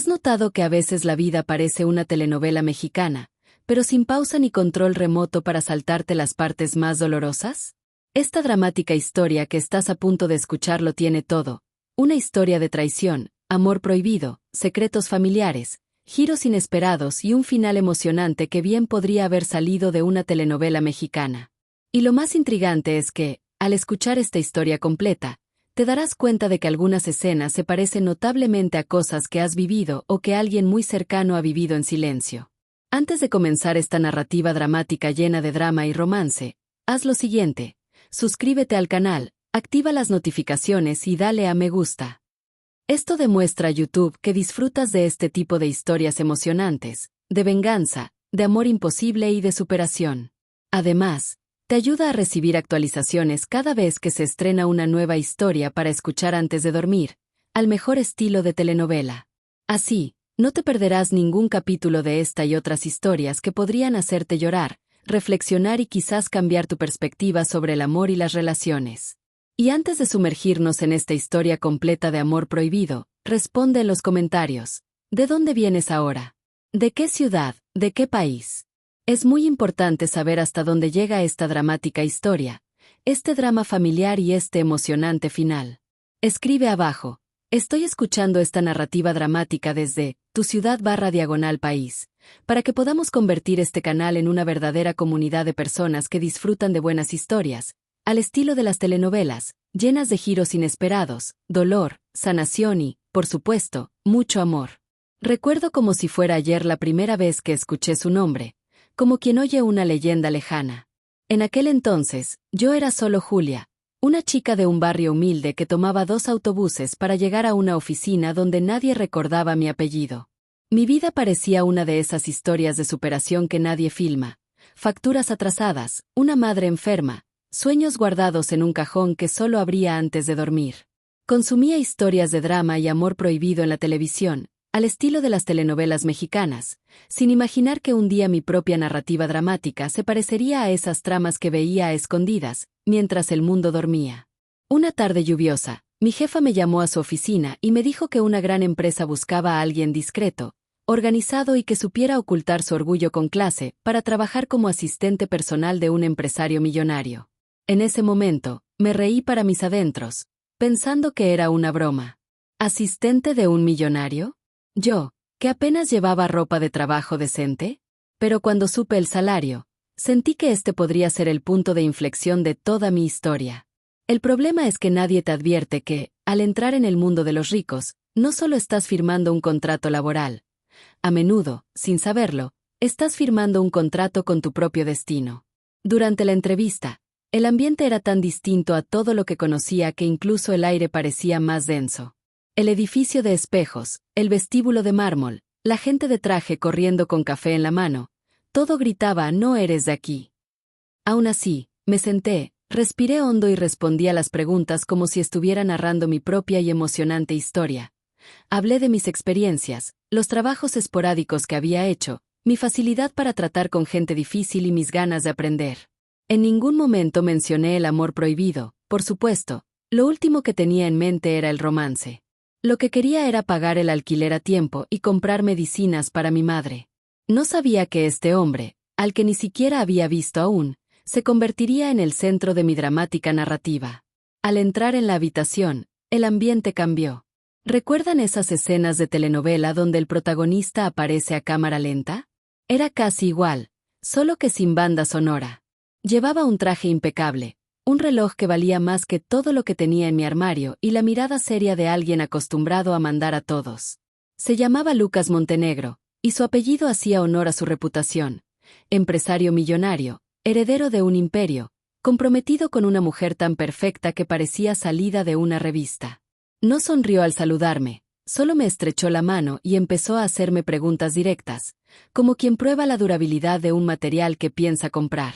¿Has notado que a veces la vida parece una telenovela mexicana, pero sin pausa ni control remoto para saltarte las partes más dolorosas? Esta dramática historia que estás a punto de escuchar lo tiene todo. Una historia de traición, amor prohibido, secretos familiares, giros inesperados y un final emocionante que bien podría haber salido de una telenovela mexicana. Y lo más intrigante es que, al escuchar esta historia completa, te darás cuenta de que algunas escenas se parecen notablemente a cosas que has vivido o que alguien muy cercano ha vivido en silencio. Antes de comenzar esta narrativa dramática llena de drama y romance, haz lo siguiente: suscríbete al canal, activa las notificaciones y dale a me gusta. Esto demuestra a YouTube que disfrutas de este tipo de historias emocionantes, de venganza, de amor imposible y de superación. Además, te ayuda a recibir actualizaciones cada vez que se estrena una nueva historia para escuchar antes de dormir, al mejor estilo de telenovela. Así, no te perderás ningún capítulo de esta y otras historias que podrían hacerte llorar, reflexionar y quizás cambiar tu perspectiva sobre el amor y las relaciones. Y antes de sumergirnos en esta historia completa de amor prohibido, responde en los comentarios: ¿de dónde vienes ahora? ¿De qué ciudad? ¿De qué país? Es muy importante saber hasta dónde llega esta dramática historia, este drama familiar y este emocionante final. Escribe abajo: estoy escuchando esta narrativa dramática desde tu ciudad/país, para que podamos convertir este canal en una verdadera comunidad de personas que disfrutan de buenas historias, al estilo de las telenovelas, llenas de giros inesperados, dolor, sanación y, por supuesto, mucho amor. Recuerdo como si fuera ayer la primera vez que escuché su nombre, como quien oye una leyenda lejana. En aquel entonces, yo era solo Julia, una chica de un barrio humilde que tomaba 2 autobuses para llegar a una oficina donde nadie recordaba mi apellido. Mi vida parecía una de esas historias de superación que nadie filma: facturas atrasadas, una madre enferma, sueños guardados en un cajón que solo abría antes de dormir. Consumía historias de drama y amor prohibido en la televisión, al estilo de las telenovelas mexicanas, sin imaginar que un día mi propia narrativa dramática se parecería a esas tramas que veía a escondidas, mientras el mundo dormía. Una tarde lluviosa, mi jefa me llamó a su oficina y me dijo que una gran empresa buscaba a alguien discreto, organizado y que supiera ocultar su orgullo con clase para trabajar como asistente personal de un empresario millonario. En ese momento, me reí para mis adentros, pensando que era una broma. ¿Asistente de un millonario? Yo, que apenas llevaba ropa de trabajo decente. Pero cuando supe el salario, sentí que este podría ser el punto de inflexión de toda mi historia. El problema es que nadie te advierte que, al entrar en el mundo de los ricos, no solo estás firmando un contrato laboral. A menudo, sin saberlo, estás firmando un contrato con tu propio destino. Durante la entrevista, el ambiente era tan distinto a todo lo que conocía que incluso el aire parecía más denso. El edificio de espejos, el vestíbulo de mármol, la gente de traje corriendo con café en la mano, todo gritaba: no eres de aquí. Aún así, me senté, respiré hondo y respondí a las preguntas como si estuviera narrando mi propia y emocionante historia. Hablé de mis experiencias, los trabajos esporádicos que había hecho, mi facilidad para tratar con gente difícil y mis ganas de aprender. En ningún momento mencioné el amor prohibido, por supuesto. Lo último que tenía en mente era el romance. Lo que quería era pagar el alquiler a tiempo y comprar medicinas para mi madre. No sabía que este hombre, al que ni siquiera había visto aún, se convertiría en el centro de mi dramática narrativa. Al entrar en la habitación, el ambiente cambió. ¿Recuerdan esas escenas de telenovela donde el protagonista aparece a cámara lenta? Era casi igual, solo que sin banda sonora. Llevaba un traje impecable, un reloj que valía más que todo lo que tenía en mi armario y la mirada seria de alguien acostumbrado a mandar a todos. Se llamaba Lucas Montenegro, y su apellido hacía honor a su reputación: empresario millonario, heredero de un imperio, comprometido con una mujer tan perfecta que parecía salida de una revista. No sonrió al saludarme, solo me estrechó la mano y empezó a hacerme preguntas directas, como quien prueba la durabilidad de un material que piensa comprar.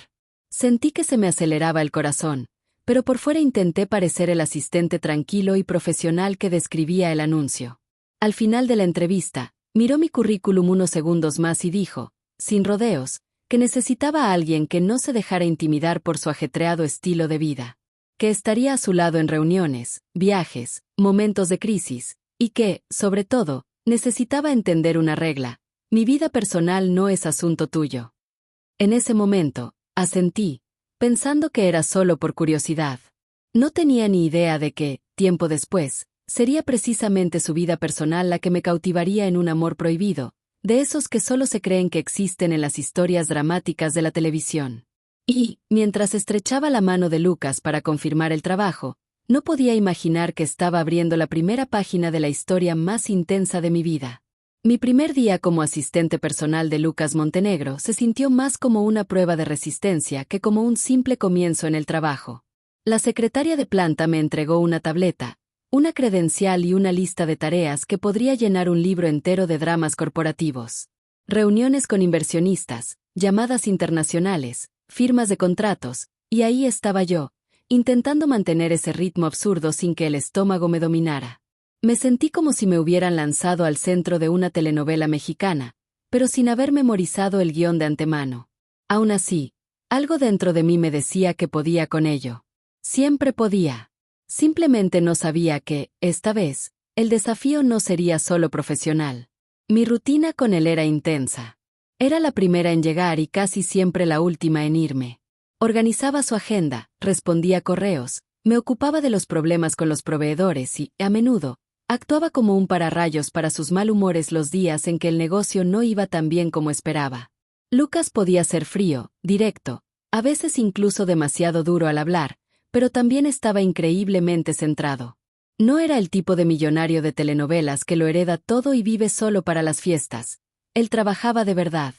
Sentí que se me aceleraba el corazón, pero por fuera intenté parecer el asistente tranquilo y profesional que describía el anuncio. Al final de la entrevista, miró mi currículum unos segundos más y dijo, sin rodeos, que necesitaba a alguien que no se dejara intimidar por su ajetreado estilo de vida, que estaría a su lado en reuniones, viajes, momentos de crisis, y que, sobre todo, Necesitaba entender una regla: mi vida personal no es asunto tuyo. En ese momento, asentí, pensando que era solo por curiosidad. No tenía ni idea de que, tiempo después, sería precisamente su vida personal la que me cautivaría en un amor prohibido, de esos que solo se creen que existen en las historias dramáticas de la televisión. Y, mientras estrechaba la mano de Lucas para confirmar el trabajo, no podía imaginar que estaba abriendo la primera página de la historia más intensa de mi vida. Mi primer día como asistente personal de Lucas Montenegro se sintió más como una prueba de resistencia que como un simple comienzo en el trabajo. La secretaria de planta me entregó una tableta, una credencial y una lista de tareas que podría llenar un libro entero de dramas corporativos. Reuniones con inversionistas, llamadas internacionales, firmas de contratos, y ahí estaba yo, intentando mantener ese ritmo absurdo sin que el estómago me dominara. Me sentí como si me hubieran lanzado al centro de una telenovela mexicana, pero sin haber memorizado el guión de antemano. Aún así, algo dentro de mí me decía que podía con ello. Siempre podía. Simplemente no sabía que, esta vez, el desafío no sería solo profesional. Mi rutina con él era intensa. Era la primera en llegar y casi siempre la última en irme. Organizaba su agenda, respondía correos, me ocupaba de los problemas con los proveedores y, a menudo, actuaba como un pararrayos para sus mal humores los días en que el negocio no iba tan bien como esperaba. Lucas podía ser frío, directo, a veces incluso demasiado duro al hablar, pero también estaba increíblemente centrado. No era el tipo de millonario de telenovelas que lo hereda todo y vive solo para las fiestas. Él trabajaba de verdad.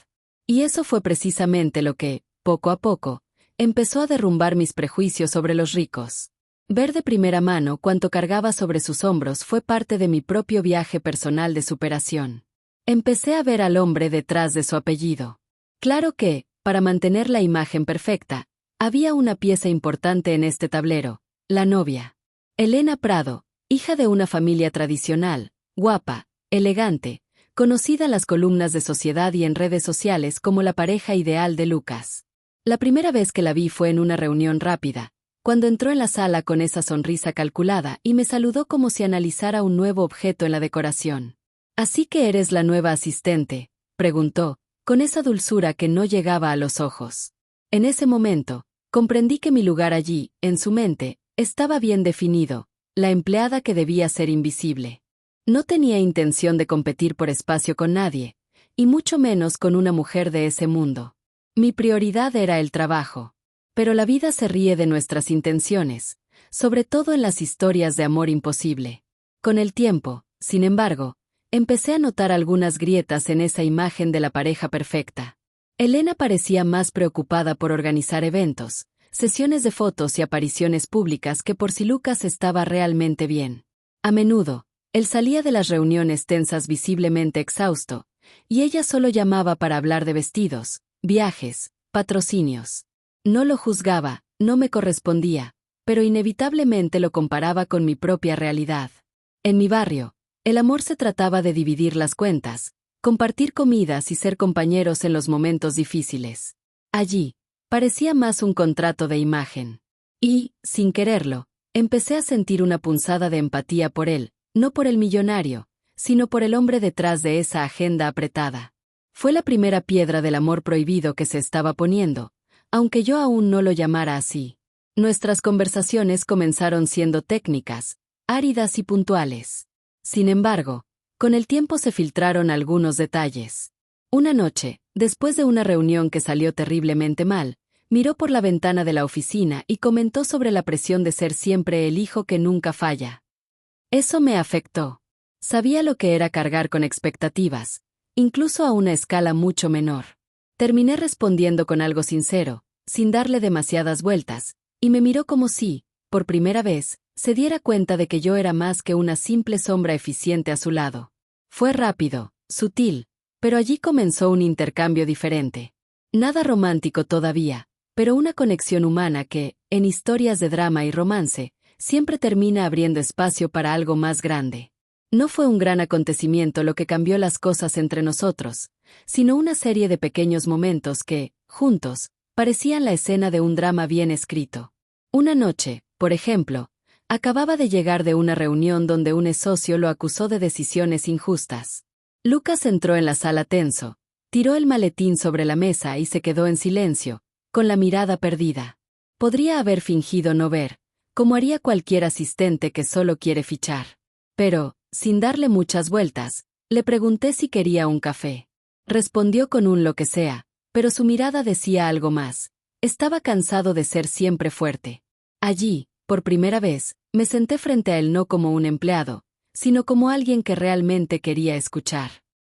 Y eso fue precisamente lo que, poco a poco, empezó a derrumbar mis prejuicios sobre los ricos. Ver de primera mano cuánto cargaba sobre sus hombros fue parte de mi propio viaje personal de superación. Empecé a ver al hombre detrás de su apellido. Claro que, para mantener la imagen perfecta, había una pieza importante en este tablero: la novia. Elena Prado, hija de una familia tradicional, guapa, elegante, conocida en las columnas de Sociedad y en redes sociales como la pareja ideal de Lucas. La primera vez que la vi fue en una reunión rápida, cuando entró en la sala con esa sonrisa calculada y me saludó como si analizara un nuevo objeto en la decoración. «¿Así que eres la nueva asistente?», preguntó, con esa dulzura que no llegaba a los ojos. En ese momento, comprendí que mi lugar allí, en su mente, estaba bien definido: la empleada que debía ser invisible. No tenía intención de competir por espacio con nadie, y mucho menos con una mujer de ese mundo. Mi prioridad era el trabajo. Pero la vida se ríe de nuestras intenciones, sobre todo en las historias de amor imposible. Con el tiempo, sin embargo, empecé a notar algunas grietas en esa imagen de la pareja perfecta. Elena parecía más preocupada por organizar eventos, sesiones de fotos y apariciones públicas que por si Lucas estaba realmente bien. A menudo, él salía de las reuniones tensas visiblemente exhausto, y ella solo llamaba para hablar de vestidos, viajes, patrocinios. No lo juzgaba, no me correspondía, pero inevitablemente lo comparaba con mi propia realidad. En mi barrio, el amor se trataba de dividir las cuentas, compartir comidas y ser compañeros en los momentos difíciles. Allí, parecía más un contrato de imagen. Y, sin quererlo, empecé a sentir una punzada de empatía por él, no por el millonario, sino por el hombre detrás de esa agenda apretada. Fue la primera piedra del amor prohibido que se estaba poniendo, aunque yo aún no lo llamara así. Nuestras conversaciones comenzaron siendo técnicas, áridas y puntuales. Sin embargo, con el tiempo se filtraron algunos detalles. Una noche, después de una reunión que salió terriblemente mal, miró por la ventana de la oficina y comentó sobre la presión de ser siempre el hijo que nunca falla. Eso me afectó. Sabía lo que era cargar con expectativas, incluso a una escala mucho menor. Terminé respondiendo con algo sincero, sin darle demasiadas vueltas, y me miró como si, por primera vez, se diera cuenta de que yo era más que una simple sombra eficiente a su lado. Fue rápido, sutil, pero allí comenzó un intercambio diferente. Nada romántico todavía, pero una conexión humana que, en historias de drama y romance, siempre termina abriendo espacio para algo más grande. No fue un gran acontecimiento lo que cambió las cosas entre nosotros, sino una serie de pequeños momentos que, juntos, parecían la escena de un drama bien escrito. Una noche, por ejemplo, Acababa de llegar de una reunión donde un socio lo acusó de decisiones injustas. Lucas entró en la sala tenso, tiró el maletín sobre la mesa y se quedó en silencio, con la mirada perdida. Podría haber fingido no ver, como haría cualquier asistente que solo quiere fichar. Pero, sin darle muchas vueltas, le pregunté si quería un café. Respondió con un lo que sea, pero su mirada decía algo más. Estaba cansado de ser siempre fuerte. Allí, por primera vez, me senté frente a él no como un empleado, sino como alguien que realmente quería escuchar.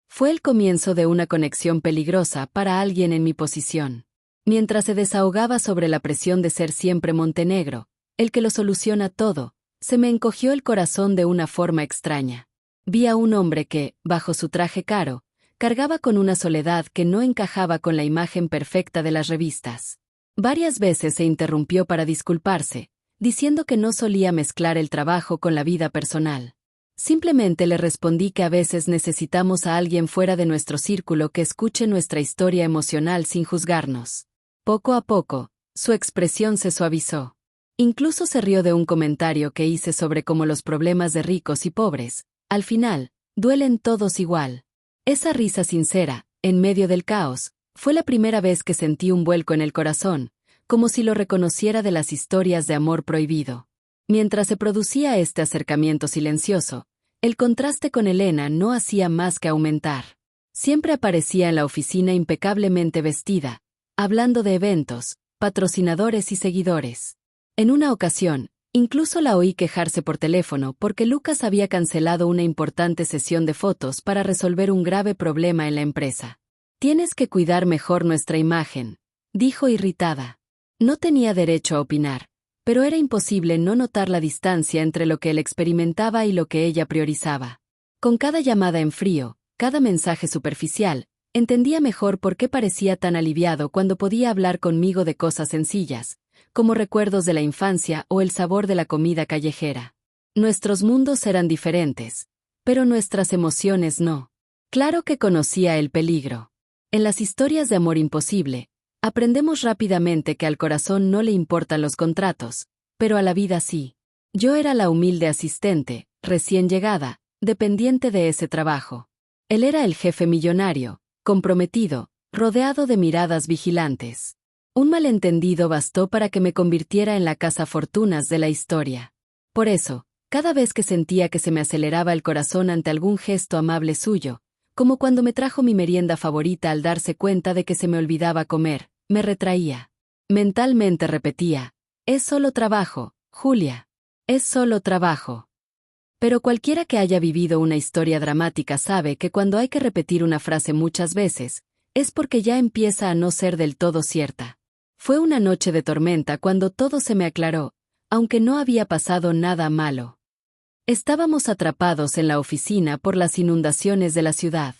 Fue el comienzo de una conexión peligrosa para alguien en mi posición. Mientras se desahogaba sobre la presión de ser siempre Montenegro, el que lo soluciona todo, se me encogió el corazón de una forma extraña. Vi a un hombre que, bajo su traje caro, cargaba con una soledad que no encajaba con la imagen perfecta de las revistas. Varias veces se interrumpió para disculparse, diciendo que no solía mezclar el trabajo con la vida personal. Simplemente le respondí que a veces necesitamos a alguien fuera de nuestro círculo que escuche nuestra historia emocional sin juzgarnos. Poco a poco, su expresión se suavizó. Incluso se rió de un comentario que hice sobre cómo los problemas de ricos y pobres, al final, duelen todos igual. Esa risa sincera, en medio del caos, fue la primera vez que sentí un vuelco en el corazón, como si lo reconociera de las historias de amor prohibido. Mientras se producía este acercamiento silencioso, el contraste con Elena no hacía más que aumentar. Siempre aparecía en la oficina impecablemente vestida, hablando de eventos, patrocinadores y seguidores. En una ocasión, incluso la oí quejarse por teléfono porque Lucas había cancelado una importante sesión de fotos para resolver un grave problema en la empresa. «Tienes que cuidar mejor nuestra imagen», dijo irritada. No tenía derecho a opinar, pero era imposible no notar la distancia entre lo que él experimentaba y lo que ella priorizaba. Con cada llamada en frío, cada mensaje superficial, entendía mejor por qué parecía tan aliviado cuando podía hablar conmigo de cosas sencillas, como recuerdos de la infancia o el sabor de la comida callejera. Nuestros mundos eran diferentes, pero nuestras emociones no. Claro que conocía el peligro. En las historias de amor imposible, aprendemos rápidamente que al corazón no le importan los contratos, pero a la vida sí. Yo era la humilde asistente, recién llegada, dependiente de ese trabajo. Él era el jefe millonario, comprometido, rodeado de miradas vigilantes. Un malentendido bastó para que me convirtiera en la cazafortunas de la historia. Por eso, cada vez que sentía que se me aceleraba el corazón ante algún gesto amable suyo, como cuando me trajo mi merienda favorita al darse cuenta de que se me olvidaba comer, me retraía. Mentalmente repetía, «Es solo trabajo, Julia. Es solo trabajo». Pero cualquiera que haya vivido una historia dramática sabe que cuando hay que repetir una frase muchas veces, es porque ya empieza a no ser del todo cierta. Fue una noche de tormenta cuando todo se me aclaró, aunque no había pasado nada malo. Estábamos atrapados en la oficina por las inundaciones de la ciudad.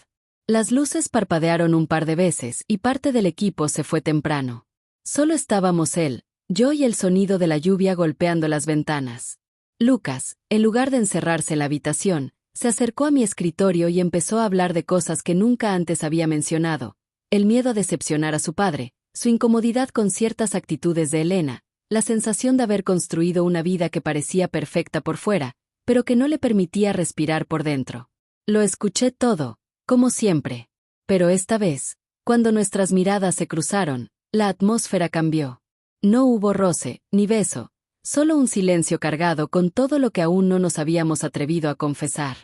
Las luces parpadearon un par de veces y parte del equipo se fue temprano. Solo estábamos él, yo y el sonido de la lluvia golpeando las ventanas. Lucas, en lugar de encerrarse en la habitación, se acercó a mi escritorio y empezó a hablar de cosas que nunca antes había mencionado: el miedo a decepcionar a su padre, su incomodidad con ciertas actitudes de Elena, la sensación de haber construido una vida que parecía perfecta por fuera, pero que no le permitía respirar por dentro. Lo escuché todo, como siempre. Pero esta vez, cuando nuestras miradas se cruzaron, la atmósfera cambió. No hubo roce, ni beso, solo un silencio cargado con todo lo que aún no nos habíamos atrevido a confesar.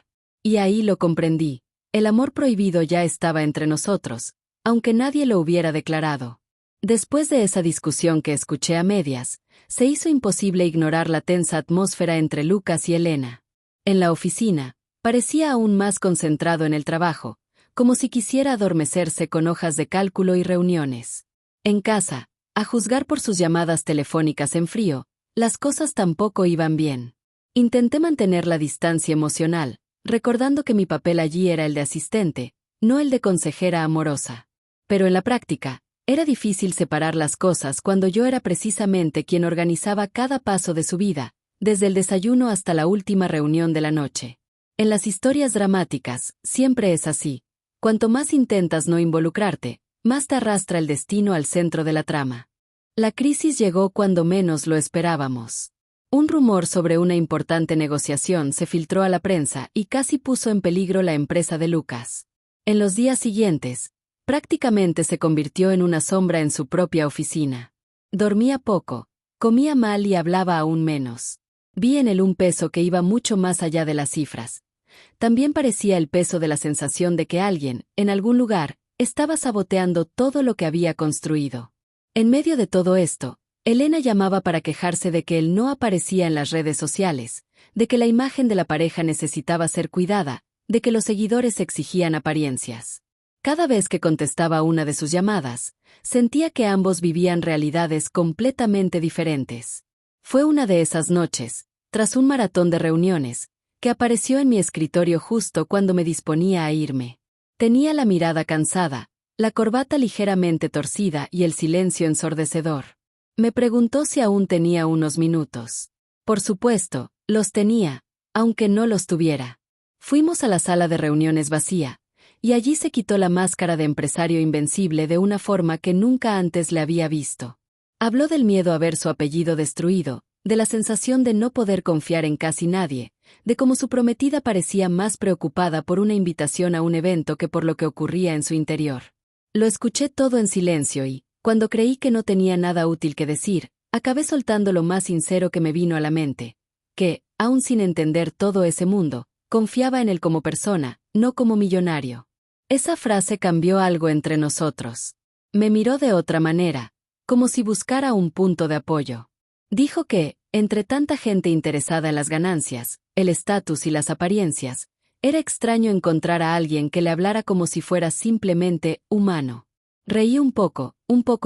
Y ahí lo comprendí. El amor prohibido ya estaba entre nosotros, aunque nadie lo hubiera declarado. Después de esa discusión que escuché a medias, se hizo imposible ignorar la tensa atmósfera entre Lucas y Elena. En la oficina, parecía aún más concentrado en el trabajo, como si quisiera adormecerse con hojas de cálculo y reuniones. En casa, a juzgar por sus llamadas telefónicas en frío, las cosas tampoco iban bien. Intenté mantener la distancia emocional, recordando que mi papel allí era el de asistente, no el de consejera amorosa. Pero en la práctica, era difícil separar las cosas cuando yo era precisamente quien organizaba cada paso de su vida, desde el desayuno hasta la última reunión de la noche. En las historias dramáticas, siempre es así. Cuanto más intentas no involucrarte, más te arrastra el destino al centro de la trama. La crisis llegó cuando menos lo esperábamos. Un rumor sobre una importante negociación se filtró a la prensa y casi puso en peligro la empresa de Lucas. En los días siguientes, prácticamente se convirtió en una sombra en su propia oficina. Dormía poco, comía mal y hablaba aún menos. Vi en él un peso que iba mucho más allá de las cifras. También parecía el peso de la sensación de que alguien, en algún lugar, estaba saboteando todo lo que había construido. En medio de todo esto, Elena llamaba para quejarse de que él no aparecía en las redes sociales, de que la imagen de la pareja necesitaba ser cuidada, de que los seguidores exigían apariencias. Cada vez que contestaba una de sus llamadas, sentía que ambos vivían realidades completamente diferentes. Fue una de esas noches, tras un maratón de reuniones, que apareció en mi escritorio justo cuando me disponía a irme. Tenía la mirada cansada, la corbata ligeramente torcida y el silencio ensordecedor. Me preguntó si aún tenía unos minutos. Por supuesto, los tenía, aunque no los tuviera. Fuimos a la sala de reuniones vacía, y allí se quitó la máscara de empresario invencible de una forma que nunca antes le había visto. Habló del miedo a ver su apellido destruido, de la sensación de no poder confiar en casi nadie, de cómo su prometida parecía más preocupada por una invitación a un evento que por lo que ocurría en su interior. Lo escuché todo en silencio y, cuando creí que no tenía nada útil que decir, acabé soltando lo más sincero que me vino a la mente, que, aun sin entender todo ese mundo, confiaba en él como persona, no como millonario. Esa frase cambió algo entre nosotros. Me miró de otra manera, como si buscara un punto de apoyo. Dijo que, entre tanta gente interesada en las ganancias, el estatus y las apariencias, era extraño encontrar a alguien que le hablara como si fuera simplemente humano. Reí un poco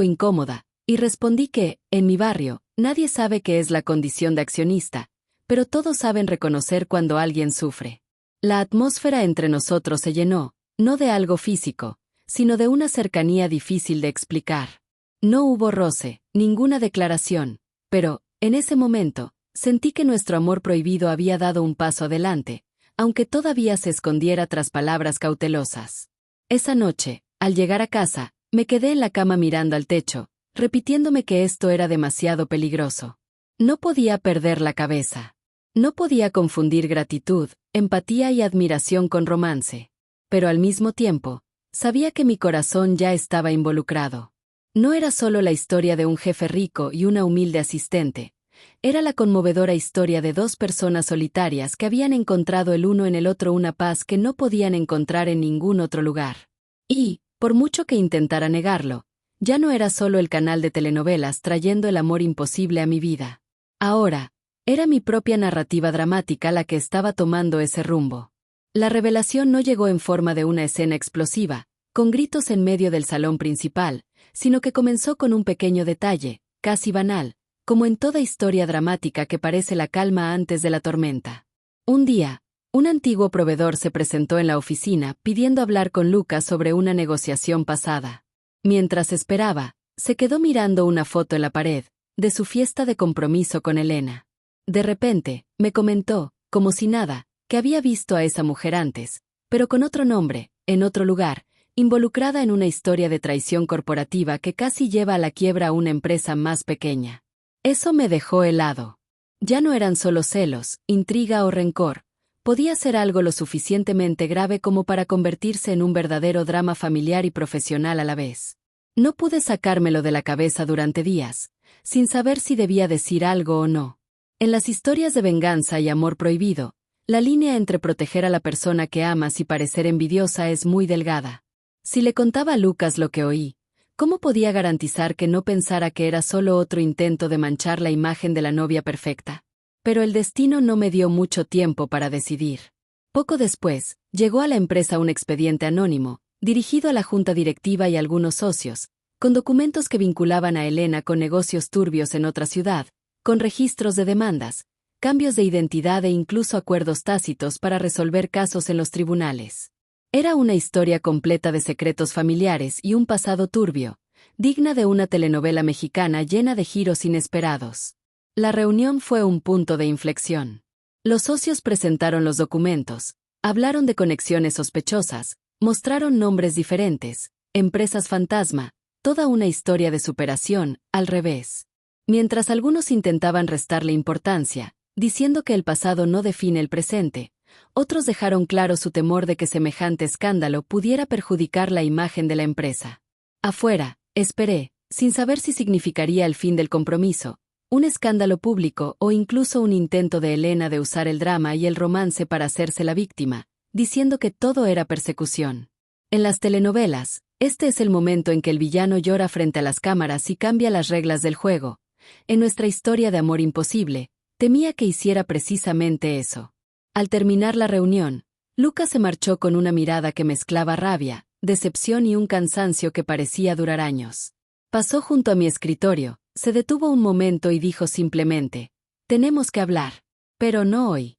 incómoda, y respondí que, en mi barrio, nadie sabe qué es la condición de accionista, pero todos saben reconocer cuando alguien sufre. La atmósfera entre nosotros se llenó, no de algo físico, sino de una cercanía difícil de explicar. No hubo roce, ninguna declaración. Pero, en ese momento, sentí que nuestro amor prohibido había dado un paso adelante, aunque todavía se escondiera tras palabras cautelosas. Esa noche, al llegar a casa, me quedé en la cama mirando al techo, repitiéndome que esto era demasiado peligroso. No podía perder la cabeza. No podía confundir gratitud, empatía y admiración con romance. Pero al mismo tiempo, sabía que mi corazón ya estaba involucrado. No era solo la historia de un jefe rico y una humilde asistente. Era la conmovedora historia de dos personas solitarias que habían encontrado el uno en el otro una paz que no podían encontrar en ningún otro lugar. Y, por mucho que intentara negarlo, ya no era solo el canal de telenovelas trayendo el amor imposible a mi vida. Ahora, era mi propia narrativa dramática la que estaba tomando ese rumbo. La revelación no llegó en forma de una escena explosiva, con gritos en medio del salón principal, sino que comenzó con un pequeño detalle, casi banal, como en toda historia dramática que parece la calma antes de la tormenta. Un día, un antiguo proveedor se presentó en la oficina pidiendo hablar con Lucas sobre una negociación pasada. Mientras esperaba, se quedó mirando una foto en la pared, de su fiesta de compromiso con Elena. De repente, me comentó, como si nada, que había visto a esa mujer antes, pero con otro nombre, en otro lugar, involucrada en una historia de traición corporativa que casi lleva a la quiebra a una empresa más pequeña. Eso me dejó helado. Ya no eran solo celos, intriga o rencor, podía ser algo lo suficientemente grave como para convertirse en un verdadero drama familiar y profesional a la vez. No pude sacármelo de la cabeza durante días, sin saber si debía decir algo o no. En las historias de venganza y amor prohibido, la línea entre proteger a la persona que amas y parecer envidiosa es muy delgada. Si le contaba a Lucas lo que oí, ¿cómo podía garantizar que no pensara que era solo otro intento de manchar la imagen de la novia perfecta? Pero el destino no me dio mucho tiempo para decidir. Poco después, llegó a la empresa un expediente anónimo, dirigido a la junta directiva y algunos socios, con documentos que vinculaban a Elena con negocios turbios en otra ciudad, con registros de demandas, cambios de identidad e incluso acuerdos tácitos para resolver casos en los tribunales. Era una historia completa de secretos familiares y un pasado turbio, digna de una telenovela mexicana llena de giros inesperados. La reunión fue un punto de inflexión. Los socios presentaron los documentos, hablaron de conexiones sospechosas, mostraron nombres diferentes, empresas fantasma, toda una historia de superación, al revés. Mientras algunos intentaban restarle importancia, diciendo que el pasado no define el presente, otros dejaron claro su temor de que semejante escándalo pudiera perjudicar la imagen de la empresa. Afuera, esperé, sin saber si significaría el fin del compromiso, un escándalo público o incluso un intento de Elena de usar el drama y el romance para hacerse la víctima, diciendo que todo era persecución. En las telenovelas, este es el momento en que el villano llora frente a las cámaras y cambia las reglas del juego. En nuestra historia de amor imposible, temía que hiciera precisamente eso. Al terminar la reunión, Lucas se marchó con una mirada que mezclaba rabia, decepción y un cansancio que parecía durar años. Pasó junto a mi escritorio, se detuvo un momento y dijo simplemente: «Tenemos que hablar. Pero no hoy».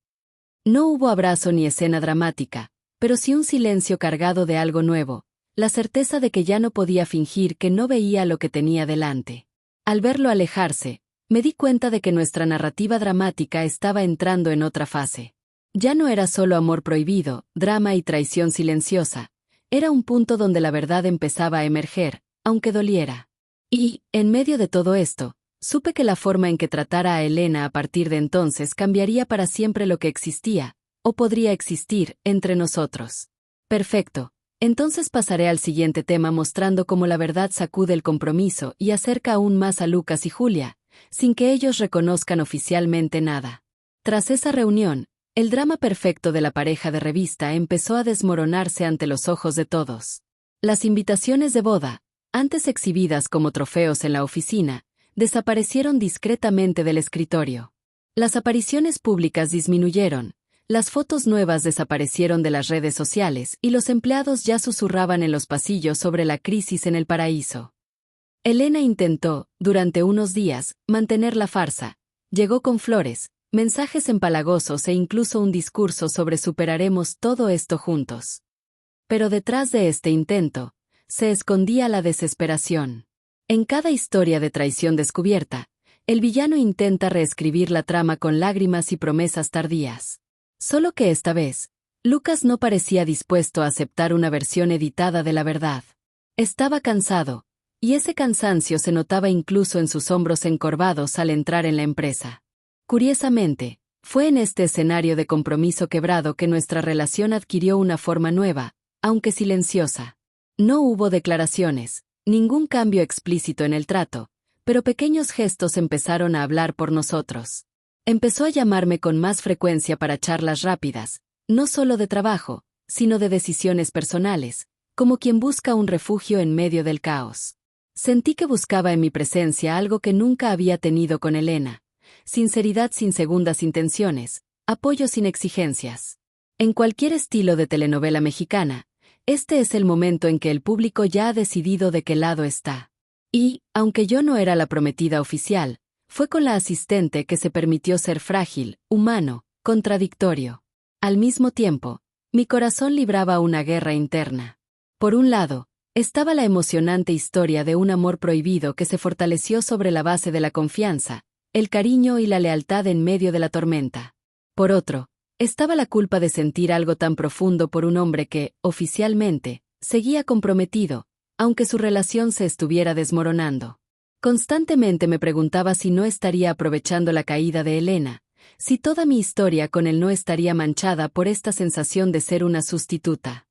No hubo abrazo ni escena dramática, pero sí un silencio cargado de algo nuevo, la certeza de que ya no podía fingir que no veía lo que tenía delante. Al verlo alejarse, me di cuenta de que nuestra narrativa dramática estaba entrando en otra fase. Ya no era solo amor prohibido, drama y traición silenciosa, era un punto donde la verdad empezaba a emerger, aunque doliera. Y, en medio de todo esto, supe que la forma en que tratara a Elena a partir de entonces cambiaría para siempre lo que existía, o podría existir, entre nosotros. Perfecto. Entonces pasaré al siguiente tema mostrando cómo la verdad sacude el compromiso y acerca aún más a Lucas y Julia, sin que ellos reconozcan oficialmente nada. Tras esa reunión, el drama perfecto de la pareja de revista empezó a desmoronarse ante los ojos de todos. Las invitaciones de boda, antes exhibidas como trofeos en la oficina, desaparecieron discretamente del escritorio. Las apariciones públicas disminuyeron, las fotos nuevas desaparecieron de las redes sociales y los empleados ya susurraban en los pasillos sobre la crisis en el paraíso. Elena intentó, durante unos días, mantener la farsa. Llegó con flores, mensajes empalagosos e incluso un discurso sobre superaremos todo esto juntos. Pero detrás de este intento, se escondía la desesperación. En cada historia de traición descubierta, el villano intenta reescribir la trama con lágrimas y promesas tardías. Solo que esta vez, Lucas no parecía dispuesto a aceptar una versión editada de la verdad. Estaba cansado, y ese cansancio se notaba incluso en sus hombros encorvados al entrar en la empresa. Curiosamente, fue en este escenario de compromiso quebrado que nuestra relación adquirió una forma nueva, aunque silenciosa. No hubo declaraciones, ningún cambio explícito en el trato, pero pequeños gestos empezaron a hablar por nosotros. Empezó a llamarme con más frecuencia para charlas rápidas, no solo de trabajo, sino de decisiones personales, como quien busca un refugio en medio del caos. Sentí que buscaba en mi presencia algo que nunca había tenido con Elena: sinceridad sin segundas intenciones, apoyo sin exigencias. En cualquier estilo de telenovela mexicana, este es el momento en que el público ya ha decidido de qué lado está. Y, aunque yo no era la prometida oficial, fue con la asistente que se permitió ser frágil, humano, contradictorio. Al mismo tiempo, mi corazón libraba una guerra interna. Por un lado, estaba la emocionante historia de un amor prohibido que se fortaleció sobre la base de la confianza, el cariño y la lealtad en medio de la tormenta. Por otro, estaba la culpa de sentir algo tan profundo por un hombre que, oficialmente, seguía comprometido, aunque su relación se estuviera desmoronando. Constantemente me preguntaba si no estaría aprovechando la caída de Elena, si toda mi historia con él no estaría manchada por esta sensación de ser una sustituta.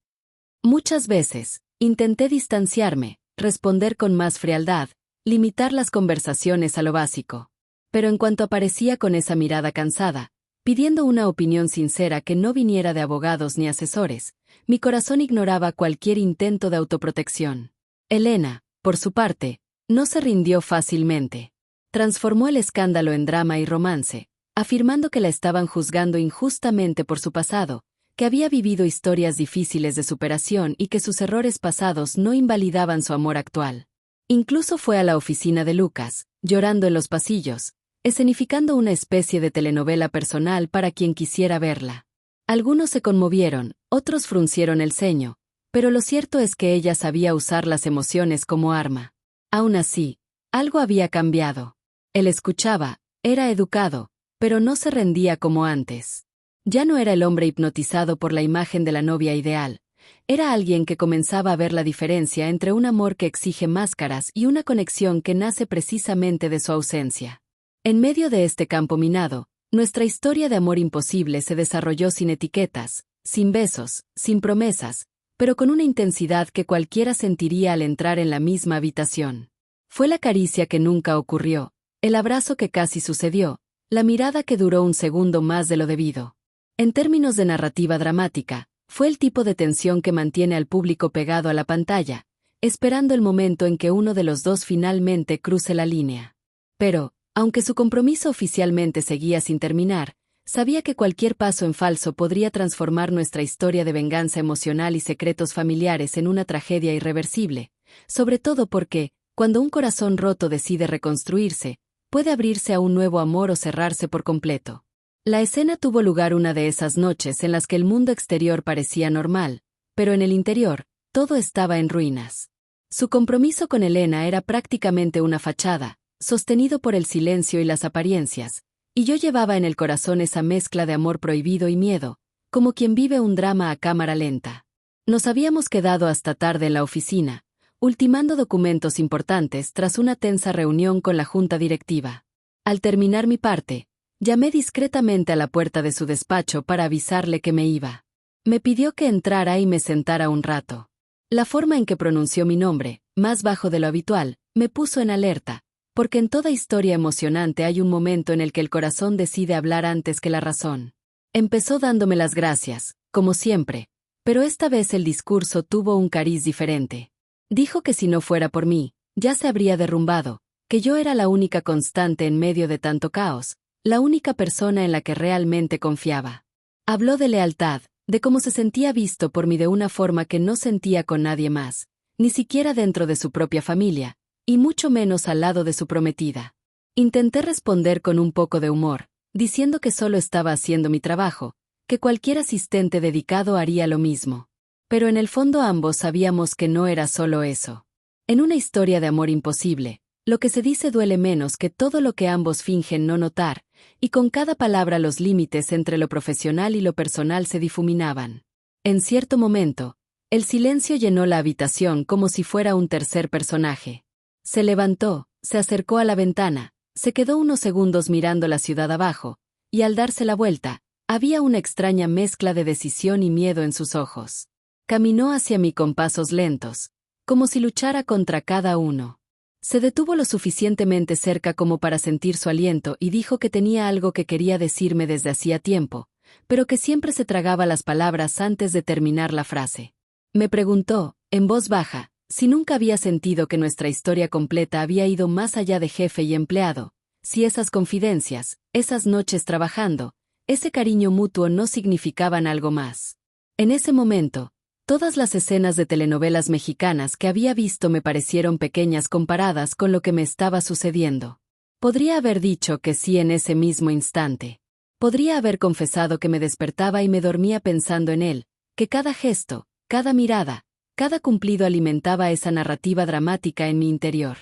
Muchas veces, intenté distanciarme, responder con más frialdad, limitar las conversaciones a lo básico. Pero en cuanto aparecía con esa mirada cansada, pidiendo una opinión sincera que no viniera de abogados ni asesores, mi corazón ignoraba cualquier intento de autoprotección. Elena, por su parte, no se rindió fácilmente. Transformó el escándalo en drama y romance, afirmando que la estaban juzgando injustamente por su pasado, que había vivido historias difíciles de superación y que sus errores pasados no invalidaban su amor actual. Incluso fue a la oficina de Lucas, llorando en los pasillos, escenificando una especie de telenovela personal para quien quisiera verla. Algunos se conmovieron, otros fruncieron el ceño, pero lo cierto es que ella sabía usar las emociones como arma. Aún así, algo había cambiado. Él escuchaba, era educado, pero no se rendía como antes. Ya no era el hombre hipnotizado por la imagen de la novia ideal, Era alguien que comenzaba a ver la diferencia entre un amor que exige máscaras y una conexión que nace precisamente de su ausencia. En medio de este campo minado, nuestra historia de amor imposible se desarrolló sin etiquetas, sin besos, sin promesas, pero con una intensidad que cualquiera sentiría al entrar en la misma habitación. Fue la caricia que nunca ocurrió, el abrazo que casi sucedió, la mirada que duró un segundo más de lo debido. En términos de narrativa dramática, fue el tipo de tensión que mantiene al público pegado a la pantalla, esperando el momento en que uno de los dos finalmente cruce la línea. Pero, aunque su compromiso oficialmente seguía sin terminar, sabía que cualquier paso en falso podría transformar nuestra historia de venganza emocional y secretos familiares en una tragedia irreversible, sobre todo porque, cuando un corazón roto decide reconstruirse, puede abrirse a un nuevo amor o cerrarse por completo. La escena tuvo lugar una de esas noches en las que el mundo exterior parecía normal, pero en el interior, todo estaba en ruinas. Su compromiso con Elena era prácticamente una fachada, sostenido por el silencio y las apariencias, y yo llevaba en el corazón esa mezcla de amor prohibido y miedo, como quien vive un drama a cámara lenta. Nos habíamos quedado hasta tarde en la oficina, ultimando documentos importantes tras una tensa reunión con la junta directiva. Al terminar mi parte, llamé discretamente a la puerta de su despacho para avisarle que me iba. Me pidió que entrara y me sentara un rato. La forma en que pronunció mi nombre, más bajo de lo habitual, me puso en alerta, porque en toda historia emocionante hay un momento en el que el corazón decide hablar antes que la razón. Empezó dándome las gracias, como siempre, pero esta vez el discurso tuvo un cariz diferente. Dijo que si no fuera por mí, ya se habría derrumbado, que yo era la única constante en medio de tanto caos, la única persona en la que realmente confiaba. Habló de lealtad, de cómo se sentía visto por mí de una forma que no sentía con nadie más, ni siquiera dentro de su propia familia, y mucho menos al lado de su prometida. Intenté responder con un poco de humor, diciendo que solo estaba haciendo mi trabajo, que cualquier asistente dedicado haría lo mismo. Pero en el fondo ambos sabíamos que no era solo eso. En una historia de amor imposible, lo que se dice duele menos que todo lo que ambos fingen no notar, y con cada palabra los límites entre lo profesional y lo personal se difuminaban. En cierto momento, el silencio llenó la habitación como si fuera un tercer personaje. Se levantó, se acercó a la ventana, se quedó unos segundos mirando la ciudad abajo, y al darse la vuelta, había una extraña mezcla de decisión y miedo en sus ojos. Caminó hacia mí con pasos lentos, como si luchara contra cada uno. Se detuvo lo suficientemente cerca como para sentir su aliento y dijo que tenía algo que quería decirme desde hacía tiempo, pero que siempre se tragaba las palabras antes de terminar la frase. Me preguntó, en voz baja, si nunca había sentido que nuestra historia completa había ido más allá de jefe y empleado, si esas confidencias, esas noches trabajando, ese cariño mutuo no significaban algo más. En ese momento, todas las escenas de telenovelas mexicanas que había visto me parecieron pequeñas comparadas con lo que me estaba sucediendo. Podría haber dicho que sí en ese mismo instante. Podría haber confesado que me despertaba y me dormía pensando en él, que cada gesto, cada mirada, cada cumplido alimentaba esa narrativa dramática en mi interior.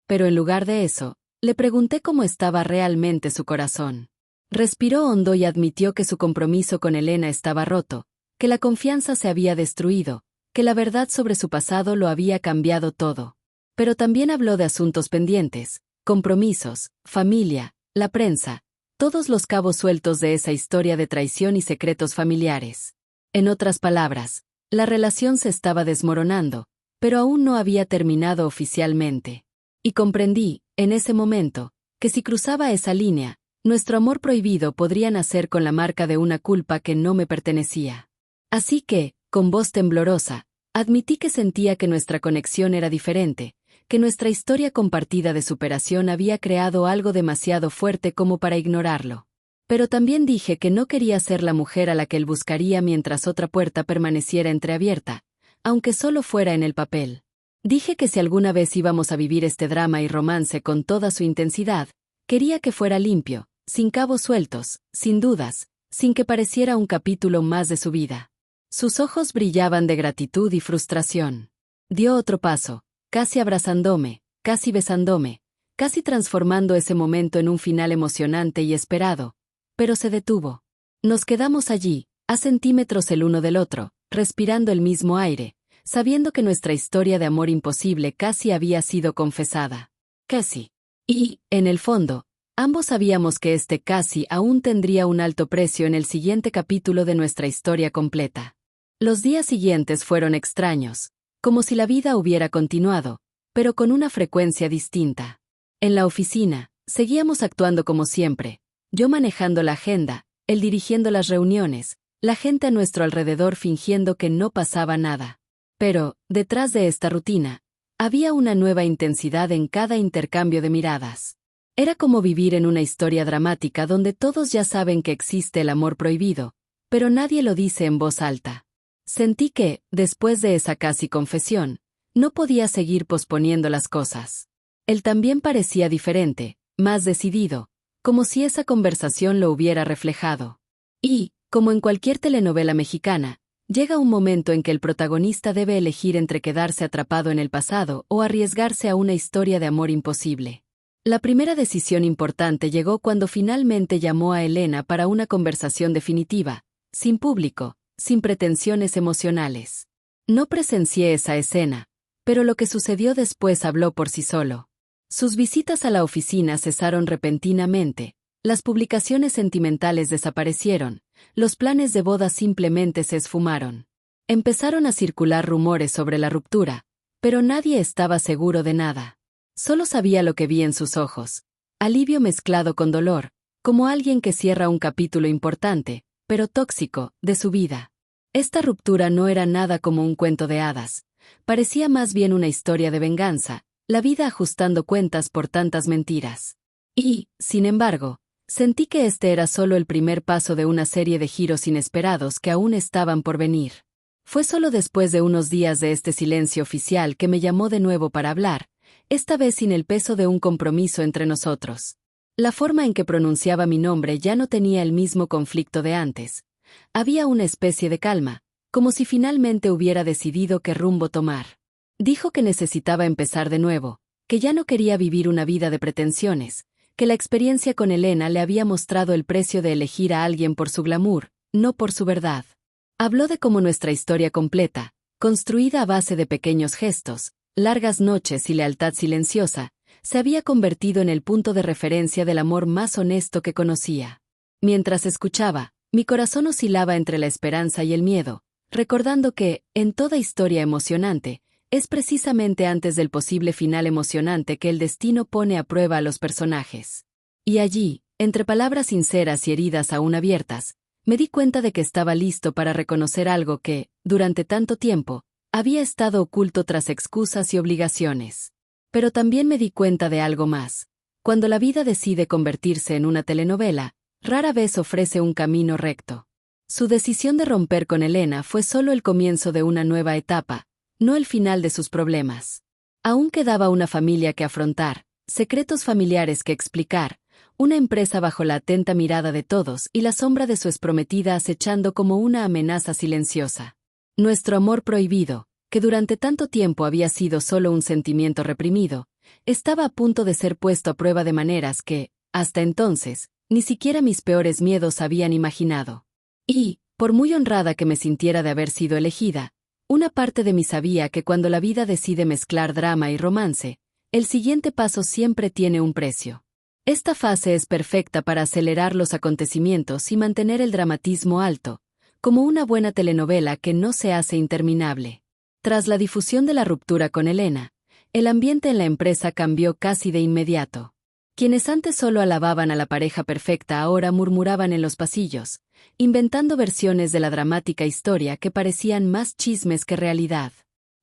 Pero en lugar de eso, le pregunté cómo estaba realmente su corazón. Respiró hondo y admitió que su compromiso con Elena estaba roto, que la confianza se había destruido, que la verdad sobre su pasado lo había cambiado todo. Pero también habló de asuntos pendientes, compromisos, familia, la prensa, todos los cabos sueltos de esa historia de traición y secretos familiares. En otras palabras, la relación se estaba desmoronando, pero aún no había terminado oficialmente. Y comprendí, en ese momento, que si cruzaba esa línea, nuestro amor prohibido podría nacer con la marca de una culpa que no me pertenecía. Así que, con voz temblorosa, admití que sentía que nuestra conexión era diferente, que nuestra historia compartida de superación había creado algo demasiado fuerte como para ignorarlo. Pero también dije que no quería ser la mujer a la que él buscaría mientras otra puerta permaneciera entreabierta, aunque solo fuera en el papel. Dije que si alguna vez íbamos a vivir este drama y romance con toda su intensidad, quería que fuera limpio, sin cabos sueltos, sin dudas, sin que pareciera un capítulo más de su vida. Sus ojos brillaban de gratitud y frustración. Dio otro paso, casi abrazándome, casi besándome, casi transformando ese momento en un final emocionante y esperado, pero se detuvo. Nos quedamos allí, a centímetros el uno del otro, respirando el mismo aire, sabiendo que nuestra historia de amor imposible casi había sido confesada. Casi. Y, en el fondo, ambos sabíamos que este casi aún tendría un alto precio en el siguiente capítulo de nuestra historia completa. Los días siguientes fueron extraños, como si la vida hubiera continuado, pero con una frecuencia distinta. En la oficina, seguíamos actuando como siempre, yo manejando la agenda, él dirigiendo las reuniones, la gente a nuestro alrededor fingiendo que no pasaba nada. Pero, detrás de esta rutina, había una nueva intensidad en cada intercambio de miradas. Era como vivir en una historia dramática donde todos ya saben que existe el amor prohibido, pero nadie lo dice en voz alta. Sentí que, después de esa casi confesión, no podía seguir posponiendo las cosas. Él también parecía diferente, más decidido, como si esa conversación lo hubiera reflejado. Y, como en cualquier telenovela mexicana, llega un momento en que el protagonista debe elegir entre quedarse atrapado en el pasado o arriesgarse a una historia de amor imposible. La primera decisión importante llegó cuando finalmente llamó a Elena para una conversación definitiva, sin público, sin pretensiones emocionales. No presencié esa escena, pero lo que sucedió después habló por sí solo. Sus visitas a la oficina cesaron repentinamente, las publicaciones sentimentales desaparecieron, los planes de boda simplemente se esfumaron. Empezaron a circular rumores sobre la ruptura, pero nadie estaba seguro de nada. Solo sabía lo que vi en sus ojos, alivio mezclado con dolor, como alguien que cierra un capítulo importante, pero tóxico, de su vida. Esta ruptura no era nada como un cuento de hadas, parecía más bien una historia de venganza, la vida ajustando cuentas por tantas mentiras. Y, sin embargo, sentí que este era solo el primer paso de una serie de giros inesperados que aún estaban por venir. Fue solo después de unos días de este silencio oficial que me llamó de nuevo para hablar, esta vez sin el peso de un compromiso entre nosotros. La forma en que pronunciaba mi nombre ya no tenía el mismo conflicto de antes. Había una especie de calma, como si finalmente hubiera decidido qué rumbo tomar. Dijo que necesitaba empezar de nuevo, que ya no quería vivir una vida de pretensiones, que la experiencia con Elena le había mostrado el precio de elegir a alguien por su glamour, no por su verdad. Habló de cómo nuestra historia completa, construida a base de pequeños gestos, largas noches y lealtad silenciosa, se había convertido en el punto de referencia del amor más honesto que conocía. Mientras escuchaba, mi corazón oscilaba entre la esperanza y el miedo, recordando que, en toda historia emocionante, es precisamente antes del posible final emocionante que el destino pone a prueba a los personajes. Y allí, entre palabras sinceras y heridas aún abiertas, me di cuenta de que estaba listo para reconocer algo que, durante tanto tiempo, había estado oculto tras excusas y obligaciones. Pero también me di cuenta de algo más. Cuando la vida decide convertirse en una telenovela, rara vez ofrece un camino recto. Su decisión de romper con Elena fue solo el comienzo de una nueva etapa, no el final de sus problemas. Aún quedaba una familia que afrontar, secretos familiares que explicar, una empresa bajo la atenta mirada de todos y la sombra de su exprometida acechando como una amenaza silenciosa. Nuestro amor prohibido, que durante tanto tiempo había sido solo un sentimiento reprimido, estaba a punto de ser puesto a prueba de maneras que, hasta entonces, ni siquiera mis peores miedos habían imaginado. Y, por muy honrada que me sintiera de haber sido elegida, una parte de mí sabía que cuando la vida decide mezclar drama y romance, el siguiente paso siempre tiene un precio. Esta fase es perfecta para acelerar los acontecimientos y mantener el dramatismo alto, como una buena telenovela que no se hace interminable. Tras la difusión de la ruptura con Elena, el ambiente en la empresa cambió casi de inmediato. Quienes antes solo alababan a la pareja perfecta ahora murmuraban en los pasillos, inventando versiones de la dramática historia que parecían más chismes que realidad.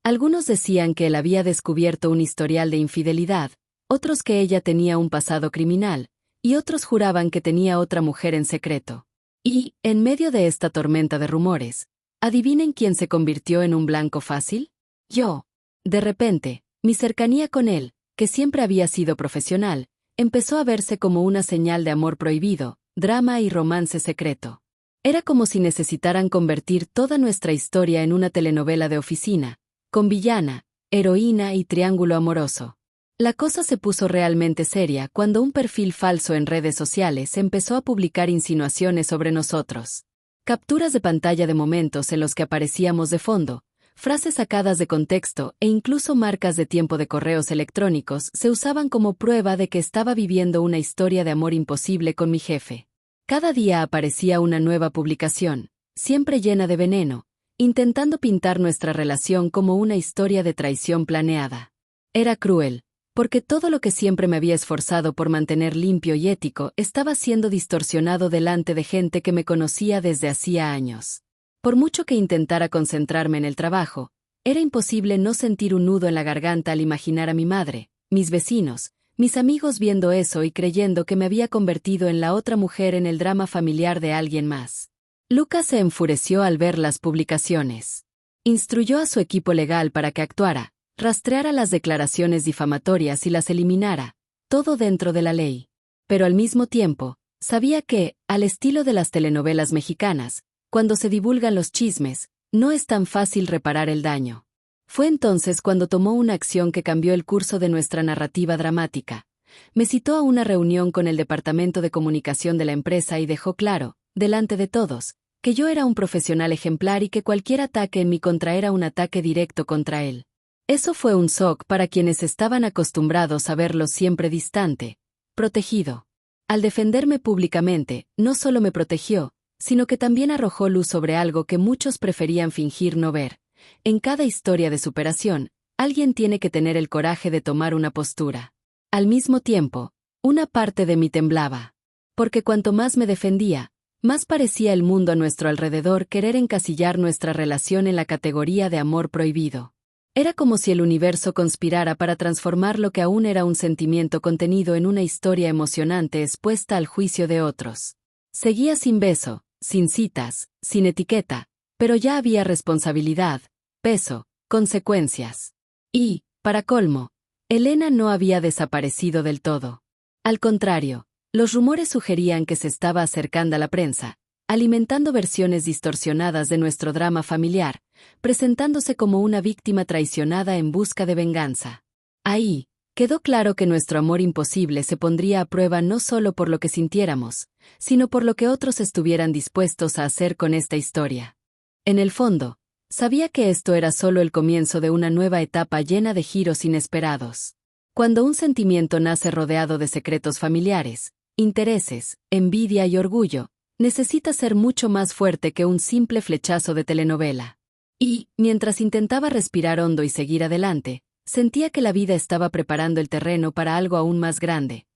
Algunos decían que él había descubierto un historial de infidelidad, otros que ella tenía un pasado criminal, y otros juraban que tenía otra mujer en secreto. Y, en medio de esta tormenta de rumores, ¿adivinen quién se convirtió en un blanco fácil? Yo. De repente, mi cercanía con él, que siempre había sido profesional, empezó a verse como una señal de amor prohibido, drama y romance secreto. Era como si necesitaran convertir toda nuestra historia en una telenovela de oficina, con villana, heroína y triángulo amoroso. La cosa se puso realmente seria cuando un perfil falso en redes sociales empezó a publicar insinuaciones sobre nosotros. Capturas de pantalla de momentos en los que aparecíamos de fondo, frases sacadas de contexto e incluso marcas de tiempo de correos electrónicos se usaban como prueba de que estaba viviendo una historia de amor imposible con mi jefe. Cada día aparecía una nueva publicación, siempre llena de veneno, intentando pintar nuestra relación como una historia de traición planeada. Era cruel, porque todo lo que siempre me había esforzado por mantener limpio y ético estaba siendo distorsionado delante de gente que me conocía desde hacía años. Por mucho que intentara concentrarme en el trabajo, era imposible no sentir un nudo en la garganta al imaginar a mi madre, mis vecinos, mis amigos viendo eso y creyendo que me había convertido en la otra mujer en el drama familiar de alguien más. Lucas se enfureció al ver las publicaciones. Instruyó a su equipo legal para que actuara, rastreara las declaraciones difamatorias y las eliminara, todo dentro de la ley. Pero al mismo tiempo, sabía que, al estilo de las telenovelas mexicanas, cuando se divulgan los chismes, no es tan fácil reparar el daño. Fue entonces cuando tomó una acción que cambió el curso de nuestra narrativa dramática. Me citó a una reunión con el departamento de comunicación de la empresa y dejó claro, delante de todos, que yo era un profesional ejemplar y que cualquier ataque en mi contra era un ataque directo contra él. Eso fue un shock para quienes estaban acostumbrados a verlo siempre distante, protegido. Al defenderme públicamente, no solo me protegió, sino que también arrojó luz sobre algo que muchos preferían fingir no ver. En cada historia de superación, alguien tiene que tener el coraje de tomar una postura. Al mismo tiempo, una parte de mí temblaba. Porque cuanto más me defendía, más parecía el mundo a nuestro alrededor querer encasillar nuestra relación en la categoría de amor prohibido. Era como si el universo conspirara para transformar lo que aún era un sentimiento contenido en una historia emocionante expuesta al juicio de otros. Seguía sin beso, sin citas, sin etiqueta, pero ya había responsabilidad, peso, consecuencias. Y, para colmo, Elena no había desaparecido del todo. Al contrario, los rumores sugerían que se estaba acercando a la prensa, alimentando versiones distorsionadas de nuestro drama familiar, presentándose como una víctima traicionada en busca de venganza. Ahí, quedó claro que nuestro amor imposible se pondría a prueba no solo por lo que sintiéramos, sino por lo que otros estuvieran dispuestos a hacer con esta historia. En el fondo, sabía que esto era solo el comienzo de una nueva etapa llena de giros inesperados. Cuando un sentimiento nace rodeado de secretos familiares, intereses, envidia y orgullo, necesita ser mucho más fuerte que un simple flechazo de telenovela. Y, mientras intentaba respirar hondo y seguir adelante, sentía que la vida estaba preparando el terreno para algo aún más grande.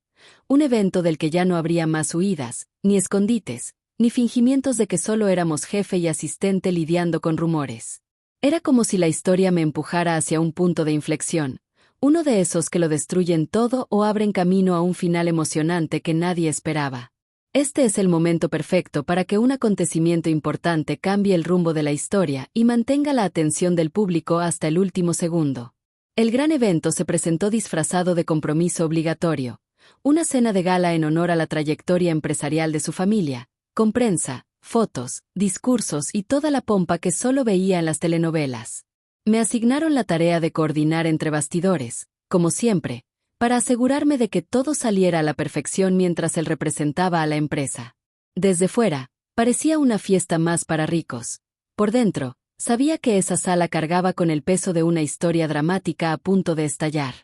Un evento del que ya no habría más huidas, ni escondites, ni fingimientos de que solo éramos jefe y asistente lidiando con rumores. Era como si la historia me empujara hacia un punto de inflexión, uno de esos que lo destruyen todo o abren camino a un final emocionante que nadie esperaba. Este es el momento perfecto para que un acontecimiento importante cambie el rumbo de la historia y mantenga la atención del público hasta el último segundo. El gran evento se presentó disfrazado de compromiso obligatorio, una cena de gala en honor a la trayectoria empresarial de su familia, con prensa, fotos, discursos y toda la pompa que solo veía en las telenovelas. Me asignaron la tarea de coordinar entre bastidores, como siempre, para asegurarme de que todo saliera a la perfección mientras él representaba a la empresa. Desde fuera, parecía una fiesta más para ricos. Por dentro, sabía que esa sala cargaba con el peso de una historia dramática a punto de estallar.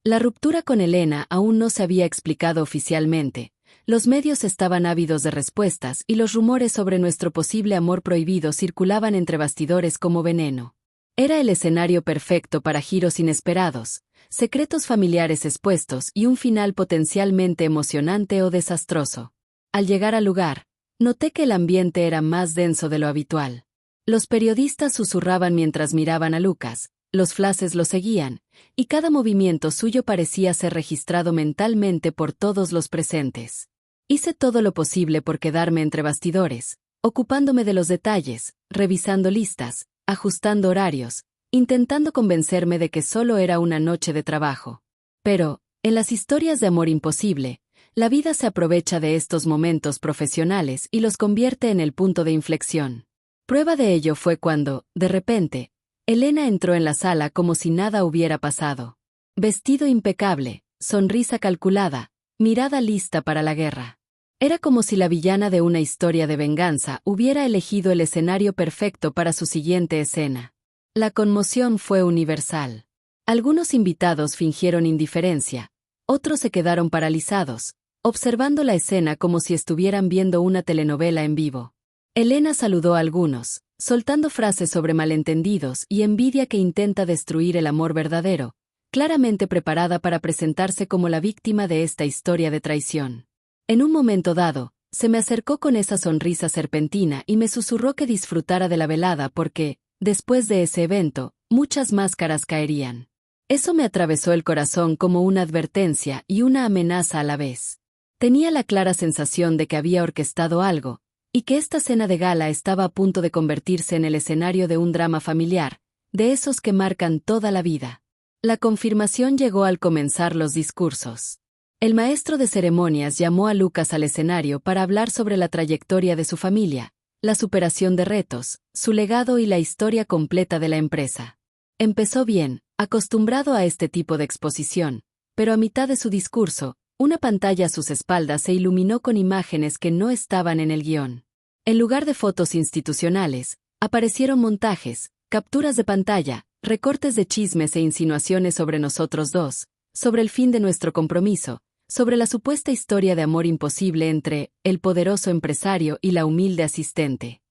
La ruptura con Elena aún no se había explicado oficialmente. Los medios estaban ávidos de respuestas y los rumores sobre nuestro posible amor prohibido circulaban entre bastidores como veneno. Era el escenario perfecto para giros inesperados, secretos familiares expuestos y un final potencialmente emocionante o desastroso. Al llegar al lugar, noté que el ambiente era más denso de lo habitual. Los periodistas susurraban mientras miraban a Lucas, los flashes lo seguían, y cada movimiento suyo parecía ser registrado mentalmente por todos los presentes. Hice todo lo posible por quedarme entre bastidores, ocupándome de los detalles, revisando listas, ajustando horarios, intentando convencerme de que solo era una noche de trabajo. Pero, en las historias de amor imposible, la vida se aprovecha de estos momentos profesionales y los convierte en el punto de inflexión. Prueba de ello fue cuando, de repente, Elena entró en la sala como si nada hubiera pasado. Vestido impecable, sonrisa calculada, mirada lista para la guerra. Era como si la villana de una historia de venganza hubiera elegido el escenario perfecto para su siguiente escena. La conmoción fue universal. Algunos invitados fingieron indiferencia, otros se quedaron paralizados, observando la escena como si estuvieran viendo una telenovela en vivo. Elena saludó a algunos, soltando frases sobre malentendidos y envidia que intenta destruir el amor verdadero, claramente preparada para presentarse como la víctima de esta historia de traición. En un momento dado, se me acercó con esa sonrisa serpentina y me susurró que disfrutara de la velada porque, después de ese evento, muchas máscaras caerían. Eso me atravesó el corazón como una advertencia y una amenaza a la vez. Tenía la clara sensación de que había orquestado algo, y que esta cena de gala estaba a punto de convertirse en el escenario de un drama familiar, de esos que marcan toda la vida. La confirmación llegó al comenzar los discursos. El maestro de ceremonias llamó a Lucas al escenario para hablar sobre la trayectoria de su familia, la superación de retos, su legado y la historia completa de la empresa. Empezó bien, acostumbrado a este tipo de exposición, pero a mitad de su discurso, una pantalla a sus espaldas se iluminó con imágenes que no estaban en el guión. En lugar de fotos institucionales, aparecieron montajes, capturas de pantalla, recortes de chismes e insinuaciones sobre nosotros dos, sobre el fin de nuestro compromiso, sobre la supuesta historia de amor imposible entre el poderoso empresario y la humilde asistente.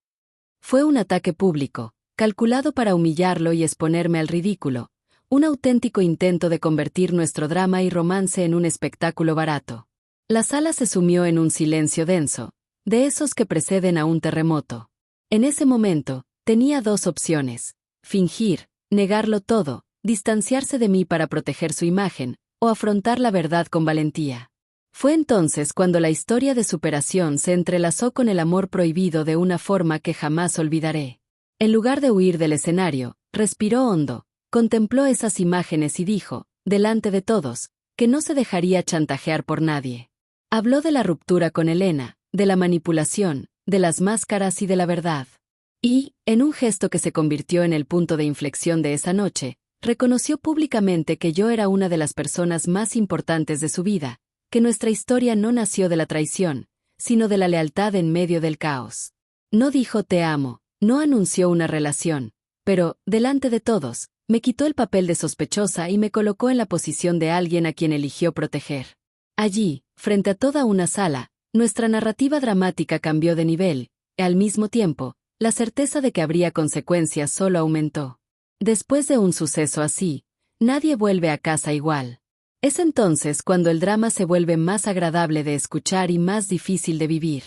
Fue un ataque público, calculado para humillarlo y exponerme al ridículo, un auténtico intento de convertir nuestro drama y romance en un espectáculo barato. La sala se sumió en un silencio denso, de esos que preceden a un terremoto. En ese momento, tenía dos opciones: fingir, negarlo todo, distanciarse de mí para proteger su imagen, o afrontar la verdad con valentía. Fue entonces cuando la historia de superación se entrelazó con el amor prohibido de una forma que jamás olvidaré. En lugar de huir del escenario, respiró hondo, contempló esas imágenes y dijo, delante de todos, que no se dejaría chantajear por nadie. Habló de la ruptura con Elena, de la manipulación, de las máscaras y de la verdad. Y, en un gesto que se convirtió en el punto de inflexión de esa noche, reconoció públicamente que yo era una de las personas más importantes de su vida, que nuestra historia no nació de la traición, sino de la lealtad en medio del caos. No dijo te amo, no anunció una relación, pero, delante de todos, me quitó el papel de sospechosa y me colocó en la posición de alguien a quien eligió proteger. Allí, frente a toda una sala, nuestra narrativa dramática cambió de nivel, y al mismo tiempo, la certeza de que habría consecuencias solo aumentó. Después de un suceso así, nadie vuelve a casa igual. Es entonces cuando el drama se vuelve más agradable de escuchar y más difícil de vivir.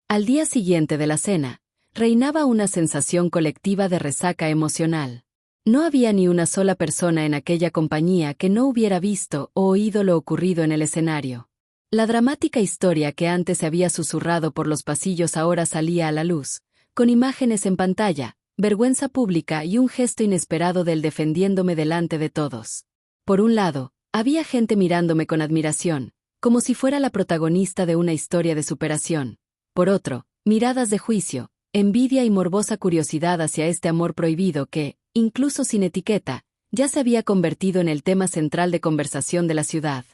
Al día siguiente de la cena, reinaba una sensación colectiva de resaca emocional. No había ni una sola persona en aquella compañía que no hubiera visto o oído lo ocurrido en el escenario. La dramática historia que antes se había susurrado por los pasillos ahora salía a la luz, con imágenes en pantalla, vergüenza pública y un gesto inesperado del defendiéndome delante de todos. Por un lado, había gente mirándome con admiración, como si fuera la protagonista de una historia de superación. Por otro, miradas de juicio, envidia y morbosa curiosidad hacia este amor prohibido que, incluso sin etiqueta, ya se había convertido en el tema central de conversación de la ciudad.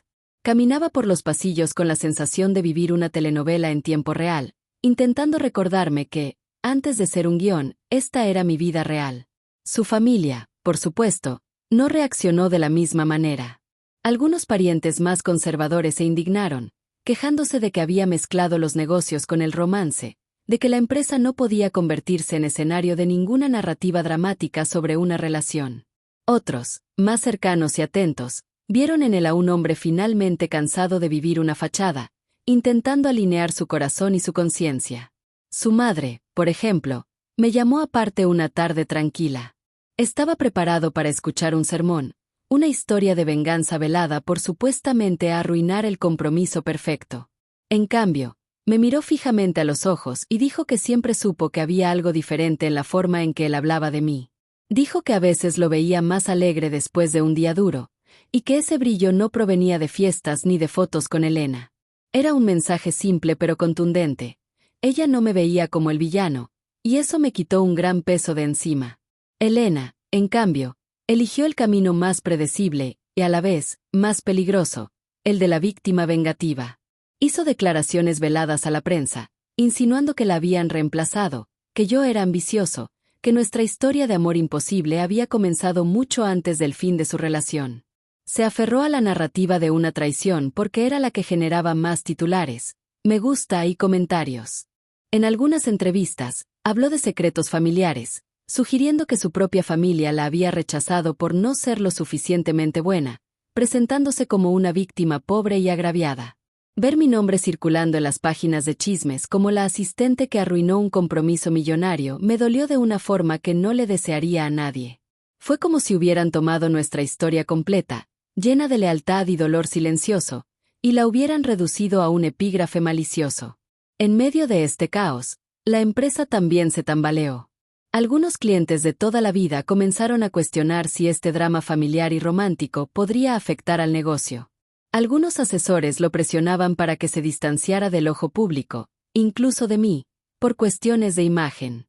Caminaba por los pasillos con la sensación de vivir una telenovela en tiempo real, intentando recordarme que, antes de ser un guión, esta era mi vida real. Su familia, por supuesto, no reaccionó de la misma manera. Algunos parientes más conservadores se indignaron, quejándose de que había mezclado los negocios con el romance, de que la empresa no podía convertirse en escenario de ninguna narrativa dramática sobre una relación. Otros, más cercanos y atentos, vieron en él a un hombre finalmente cansado de vivir una fachada, intentando alinear su corazón y su conciencia. Su madre, por ejemplo, me llamó aparte una tarde tranquila. Estaba preparado para escuchar un sermón, una historia de venganza velada por supuestamente arruinar el compromiso perfecto. En cambio, me miró fijamente a los ojos y dijo que siempre supo que había algo diferente en la forma en que él hablaba de mí. Dijo que a veces lo veía más alegre después de un día duro, y que ese brillo no provenía de fiestas ni de fotos con Elena. Era un mensaje simple pero contundente. Ella no me veía como el villano, y eso me quitó un gran peso de encima. Elena, en cambio, eligió el camino más predecible, y a la vez, más peligroso, el de la víctima vengativa. Hizo declaraciones veladas a la prensa, insinuando que la habían reemplazado, que yo era ambicioso, que nuestra historia de amor imposible había comenzado mucho antes del fin de su relación. Se aferró a la narrativa de una traición porque era la que generaba más titulares, me gusta y comentarios. En algunas entrevistas, habló de secretos familiares, sugiriendo que su propia familia la había rechazado por no ser lo suficientemente buena, presentándose como una víctima pobre y agraviada. Ver mi nombre circulando en las páginas de chismes como la asistente que arruinó un compromiso millonario me dolió de una forma que no le desearía a nadie. Fue como si hubieran tomado nuestra historia completa, llena de lealtad y dolor silencioso, y la hubieran reducido a un epígrafe malicioso. En medio de este caos, la empresa también se tambaleó. Algunos clientes de toda la vida comenzaron a cuestionar si este drama familiar y romántico podría afectar al negocio. Algunos asesores lo presionaban para que se distanciara del ojo público, incluso de mí, por cuestiones de imagen.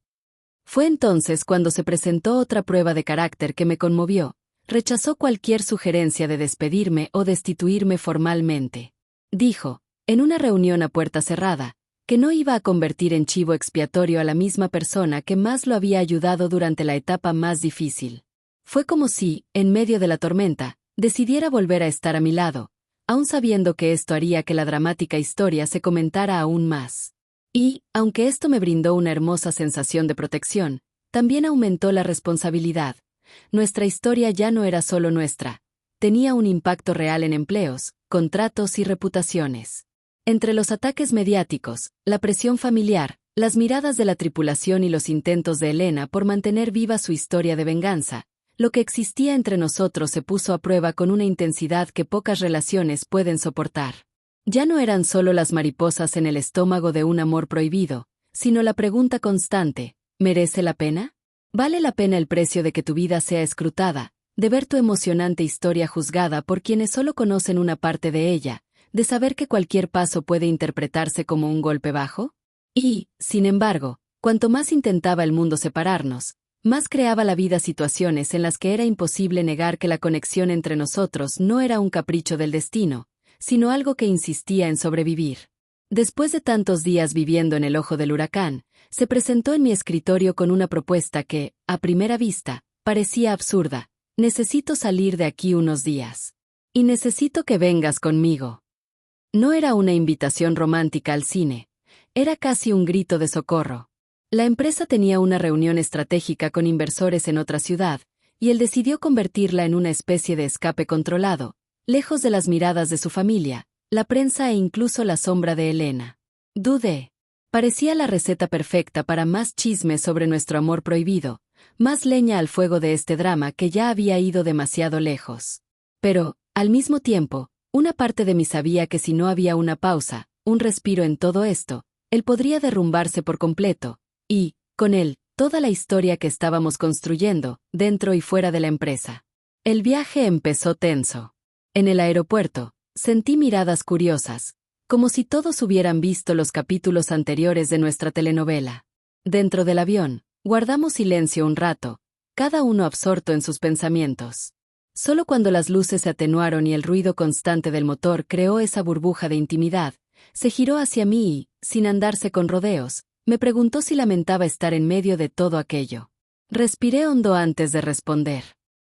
Fue entonces cuando se presentó otra prueba de carácter que me conmovió. Rechazó cualquier sugerencia de despedirme o destituirme formalmente. Dijo, en una reunión a puerta cerrada, que no iba a convertir en chivo expiatorio a la misma persona que más lo había ayudado durante la etapa más difícil. Fue como si, en medio de la tormenta, decidiera volver a estar a mi lado, aun sabiendo que esto haría que la dramática historia se comentara aún más. Y, aunque esto me brindó una hermosa sensación de protección, también aumentó la responsabilidad. Nuestra historia ya no era solo nuestra, tenía un impacto real en empleos, contratos y reputaciones. Entre los ataques mediáticos, la presión familiar, las miradas de la tripulación y los intentos de Elena por mantener viva su historia de venganza, lo que existía entre nosotros se puso a prueba con una intensidad que pocas relaciones pueden soportar. Ya no eran solo las mariposas en el estómago de un amor prohibido, sino la pregunta constante, ¿merece la pena? ¿Vale la pena el precio de que tu vida sea escrutada, de ver tu emocionante historia juzgada por quienes solo conocen una parte de ella, de saber que cualquier paso puede interpretarse como un golpe bajo? Y, sin embargo, cuanto más intentaba el mundo separarnos, más creaba la vida situaciones en las que era imposible negar que la conexión entre nosotros no era un capricho del destino, sino algo que insistía en sobrevivir. Después de tantos días viviendo en el ojo del huracán, se presentó en mi escritorio con una propuesta que, a primera vista, parecía absurda. Necesito salir de aquí unos días. Y necesito que vengas conmigo. No era una invitación romántica al cine, era casi un grito de socorro. La empresa tenía una reunión estratégica con inversores en otra ciudad, y él decidió convertirla en una especie de escape controlado, lejos de las miradas de su familia, la prensa e incluso la sombra de Elena. Dudé. Parecía la receta perfecta para más chismes sobre nuestro amor prohibido, más leña al fuego de este drama que ya había ido demasiado lejos. Pero, al mismo tiempo, una parte de mí sabía que si no había una pausa, un respiro en todo esto, él podría derrumbarse por completo, y, con él, toda la historia que estábamos construyendo, dentro y fuera de la empresa. El viaje empezó tenso. En el aeropuerto, sentí miradas curiosas, como si todos hubieran visto los capítulos anteriores de nuestra telenovela. Dentro del avión, guardamos silencio un rato, cada uno absorto en sus pensamientos. Solo cuando las luces se atenuaron y el ruido constante del motor creó esa burbuja de intimidad, se giró hacia mí y, sin andarse con rodeos, me preguntó si lamentaba estar en medio de todo aquello. Respiré hondo antes de responder.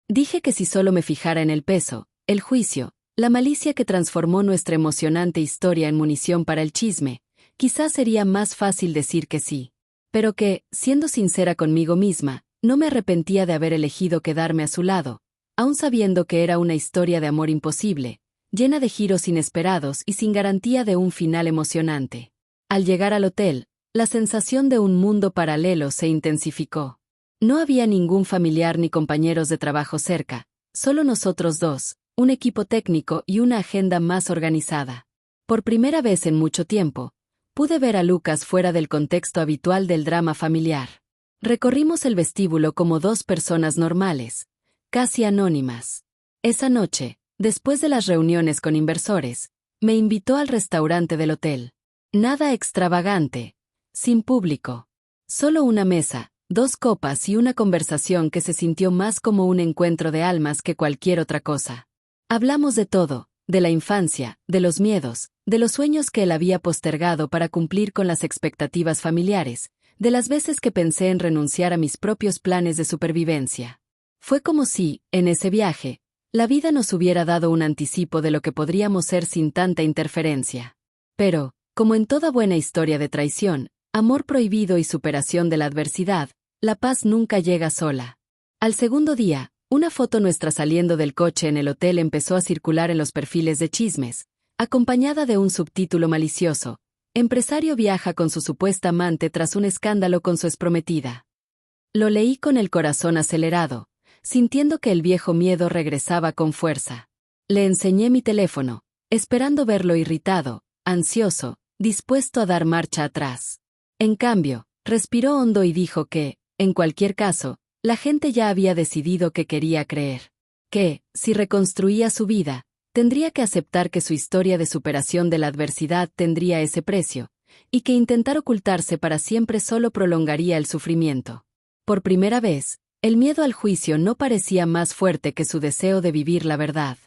Dije que si solo me fijara en el peso, el juicio, la malicia que transformó nuestra emocionante historia en munición para el chisme, quizás sería más fácil decir que sí. Pero que, siendo sincera conmigo misma, no me arrepentía de haber elegido quedarme a su lado, aun sabiendo que era una historia de amor imposible, llena de giros inesperados y sin garantía de un final emocionante. Al llegar al hotel, la sensación de un mundo paralelo se intensificó. No había ningún familiar ni compañeros de trabajo cerca, solo nosotros dos, un equipo técnico y una agenda más organizada. Por primera vez en mucho tiempo, pude ver a Lucas fuera del contexto habitual del drama familiar. Recorrimos el vestíbulo como dos personas normales, casi anónimas. Esa noche, después de las reuniones con inversores, me invitó al restaurante del hotel. Nada extravagante, sin público. Solo una mesa, 2 copas y una conversación que se sintió más como un encuentro de almas que cualquier otra cosa. Hablamos de todo, de la infancia, de los miedos, de los sueños que él había postergado para cumplir con las expectativas familiares, de las veces que pensé en renunciar a mis propios planes de supervivencia. Fue como si, en ese viaje, la vida nos hubiera dado un anticipo de lo que podríamos ser sin tanta interferencia. Pero, como en toda buena historia de traición, amor prohibido y superación de la adversidad, la paz nunca llega sola. Al segundo día, una foto nuestra saliendo del coche en el hotel empezó a circular en los perfiles de chismes, acompañada de un subtítulo malicioso: empresario viaja con su supuesta amante tras un escándalo con su exprometida. Lo leí con el corazón acelerado, sintiendo que el viejo miedo regresaba con fuerza. Le enseñé mi teléfono, esperando verlo irritado, ansioso, dispuesto a dar marcha atrás. En cambio, respiró hondo y dijo que, en cualquier caso, la gente ya había decidido que quería creer. Que, si reconstruía su vida, tendría que aceptar que su historia de superación de la adversidad tendría ese precio, y que intentar ocultarse para siempre solo prolongaría el sufrimiento. Por primera vez, el miedo al juicio no parecía más fuerte que su deseo de vivir la verdad.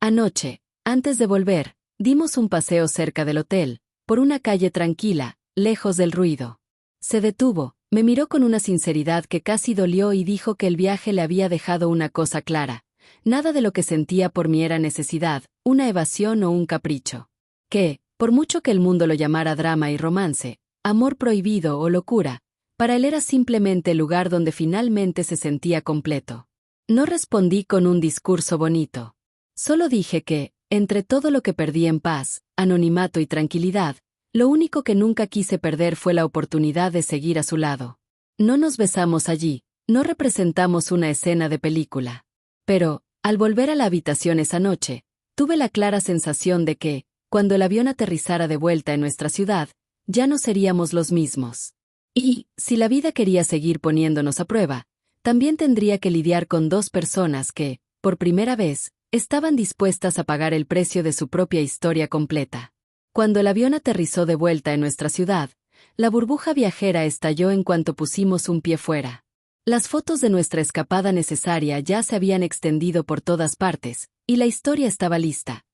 Anoche, antes de volver, dimos un paseo cerca del hotel, por una calle tranquila, lejos del ruido. Se detuvo, me miró con una sinceridad que casi dolió y dijo que el viaje le había dejado una cosa clara: nada de lo que sentía por mí era necesidad, una evasión o un capricho. Que, por mucho que el mundo lo llamara drama y romance, amor prohibido o locura, para él era simplemente el lugar donde finalmente se sentía completo. No respondí con un discurso bonito. Solo dije que, entre todo lo que perdí en paz, anonimato y tranquilidad, lo único que nunca quise perder fue la oportunidad de seguir a su lado. No nos besamos allí, no representamos una escena de película. Pero, al volver a la habitación esa noche, tuve la clara sensación de que, cuando el avión aterrizara de vuelta en nuestra ciudad, ya no seríamos los mismos. Y, si la vida quería seguir poniéndonos a prueba, también tendría que lidiar con dos personas que, por primera vez, estaban dispuestas a pagar el precio de su propia historia completa. Cuando el avión aterrizó de vuelta en nuestra ciudad, la burbuja viajera estalló en cuanto pusimos un pie fuera. Las fotos de nuestra escapada necesaria ya se habían extendido por todas partes, y la historia estaba lista.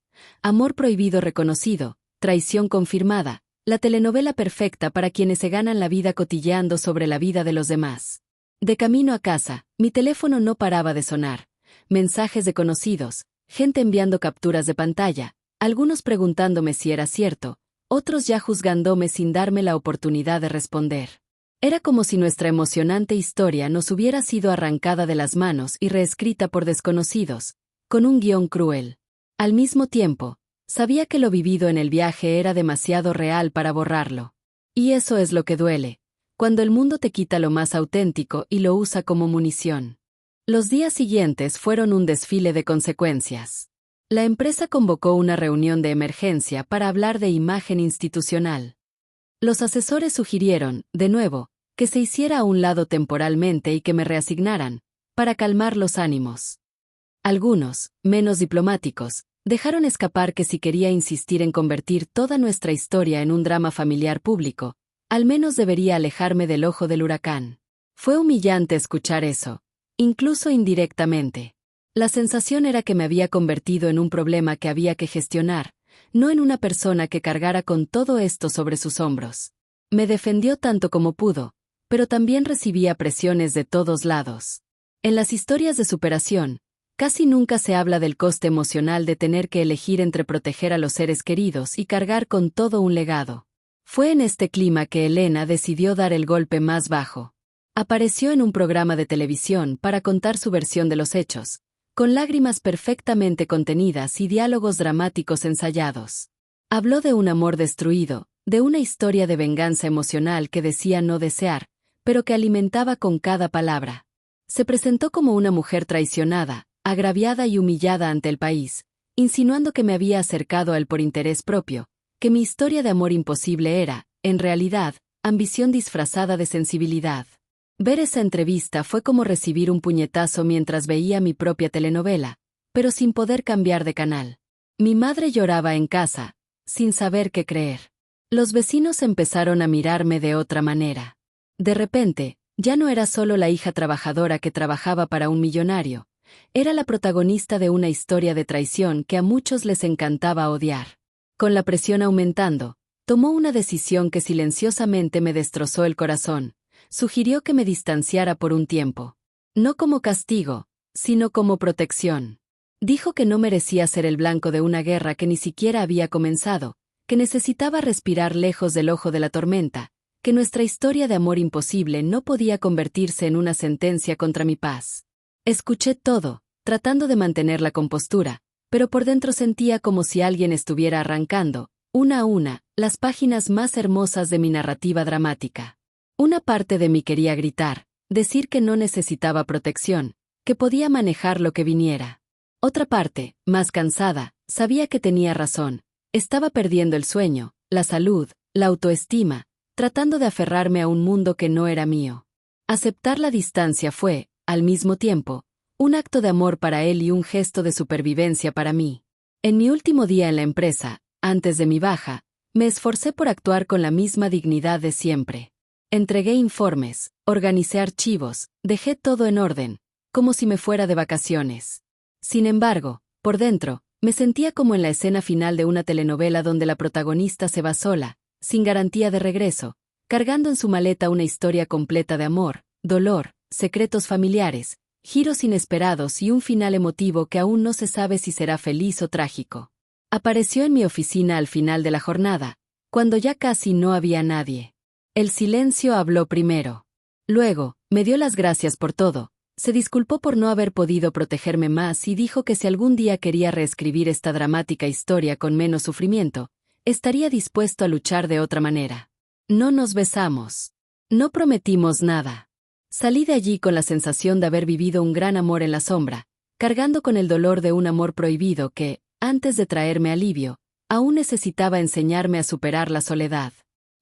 Amor prohibido reconocido, traición confirmada, la telenovela perfecta para quienes se ganan la vida cotilleando sobre la vida de los demás. De camino a casa, mi teléfono no paraba de sonar. Mensajes de conocidos, gente enviando capturas de pantalla, algunos preguntándome si era cierto, otros ya juzgándome sin darme la oportunidad de responder. Era como si nuestra emocionante historia nos hubiera sido arrancada de las manos y reescrita por desconocidos, con un guión cruel. Al mismo tiempo, sabía que lo vivido en el viaje era demasiado real para borrarlo. Y eso es lo que duele, cuando el mundo te quita lo más auténtico y lo usa como munición. Los días siguientes fueron un desfile de consecuencias. La empresa convocó una reunión de emergencia para hablar de imagen institucional. Los asesores sugirieron, de nuevo, que se hiciera a un lado temporalmente y que me reasignaran, para calmar los ánimos. Algunos, menos diplomáticos, dejaron escapar que si quería insistir en convertir toda nuestra historia en un drama familiar público, al menos debería alejarme del ojo del huracán. Fue humillante escuchar eso, incluso indirectamente. La sensación era que me había convertido en un problema que había que gestionar, no en una persona que cargara con todo esto sobre sus hombros. Me defendió tanto como pudo, pero también recibía presiones de todos lados. En las historias de superación, casi nunca se habla del coste emocional de tener que elegir entre proteger a los seres queridos y cargar con todo un legado. Fue en este clima que Elena decidió dar el golpe más bajo. Apareció en un programa de televisión para contar su versión de los hechos, con lágrimas perfectamente contenidas y diálogos dramáticos ensayados. Habló de un amor destruido, de una historia de venganza emocional que decía no desear, pero que alimentaba con cada palabra. Se presentó como una mujer traicionada, agraviada y humillada ante el país, insinuando que me había acercado a él por interés propio, que mi historia de amor imposible era, en realidad, ambición disfrazada de sensibilidad. Ver esa entrevista fue como recibir un puñetazo mientras veía mi propia telenovela, pero sin poder cambiar de canal. Mi madre lloraba en casa, sin saber qué creer. Los vecinos empezaron a mirarme de otra manera. De repente, ya no era solo la hija trabajadora que trabajaba para un millonario, era la protagonista de una historia de traición que a muchos les encantaba odiar. Con la presión aumentando, tomó una decisión que silenciosamente me destrozó el corazón. Sugirió que me distanciara por un tiempo. No como castigo, sino como protección. Dijo que no merecía ser el blanco de una guerra que ni siquiera había comenzado, que necesitaba respirar lejos del ojo de la tormenta, que nuestra historia de amor imposible no podía convertirse en una sentencia contra mi paz. Escuché todo, tratando de mantener la compostura, pero por dentro sentía como si alguien estuviera arrancando, una a una, las páginas más hermosas de mi narrativa dramática. Una parte de mí quería gritar, decir que no necesitaba protección, que podía manejar lo que viniera. Otra parte, más cansada, sabía que tenía razón. Estaba perdiendo el sueño, la salud, la autoestima, tratando de aferrarme a un mundo que no era mío. Aceptar la distancia fue, al mismo tiempo, un acto de amor para él y un gesto de supervivencia para mí. En mi último día en la empresa, antes de mi baja, me esforcé por actuar con la misma dignidad de siempre. Entregué informes, organicé archivos, dejé todo en orden, como si me fuera de vacaciones. Sin embargo, por dentro, me sentía como en la escena final de una telenovela donde la protagonista se va sola, sin garantía de regreso, cargando en su maleta una historia completa de amor, dolor, secretos familiares, giros inesperados y un final emotivo que aún no se sabe si será feliz o trágico. Apareció en mi oficina al final de la jornada, cuando ya casi no había nadie. El silencio habló primero. Luego, me dio las gracias por todo. Se disculpó por no haber podido protegerme más y dijo que si algún día quería reescribir esta dramática historia con menos sufrimiento, estaría dispuesto a luchar de otra manera. No nos besamos. No prometimos nada. Salí de allí con la sensación de haber vivido un gran amor en la sombra, cargando con el dolor de un amor prohibido que, antes de traerme alivio, aún necesitaba enseñarme a superar la soledad.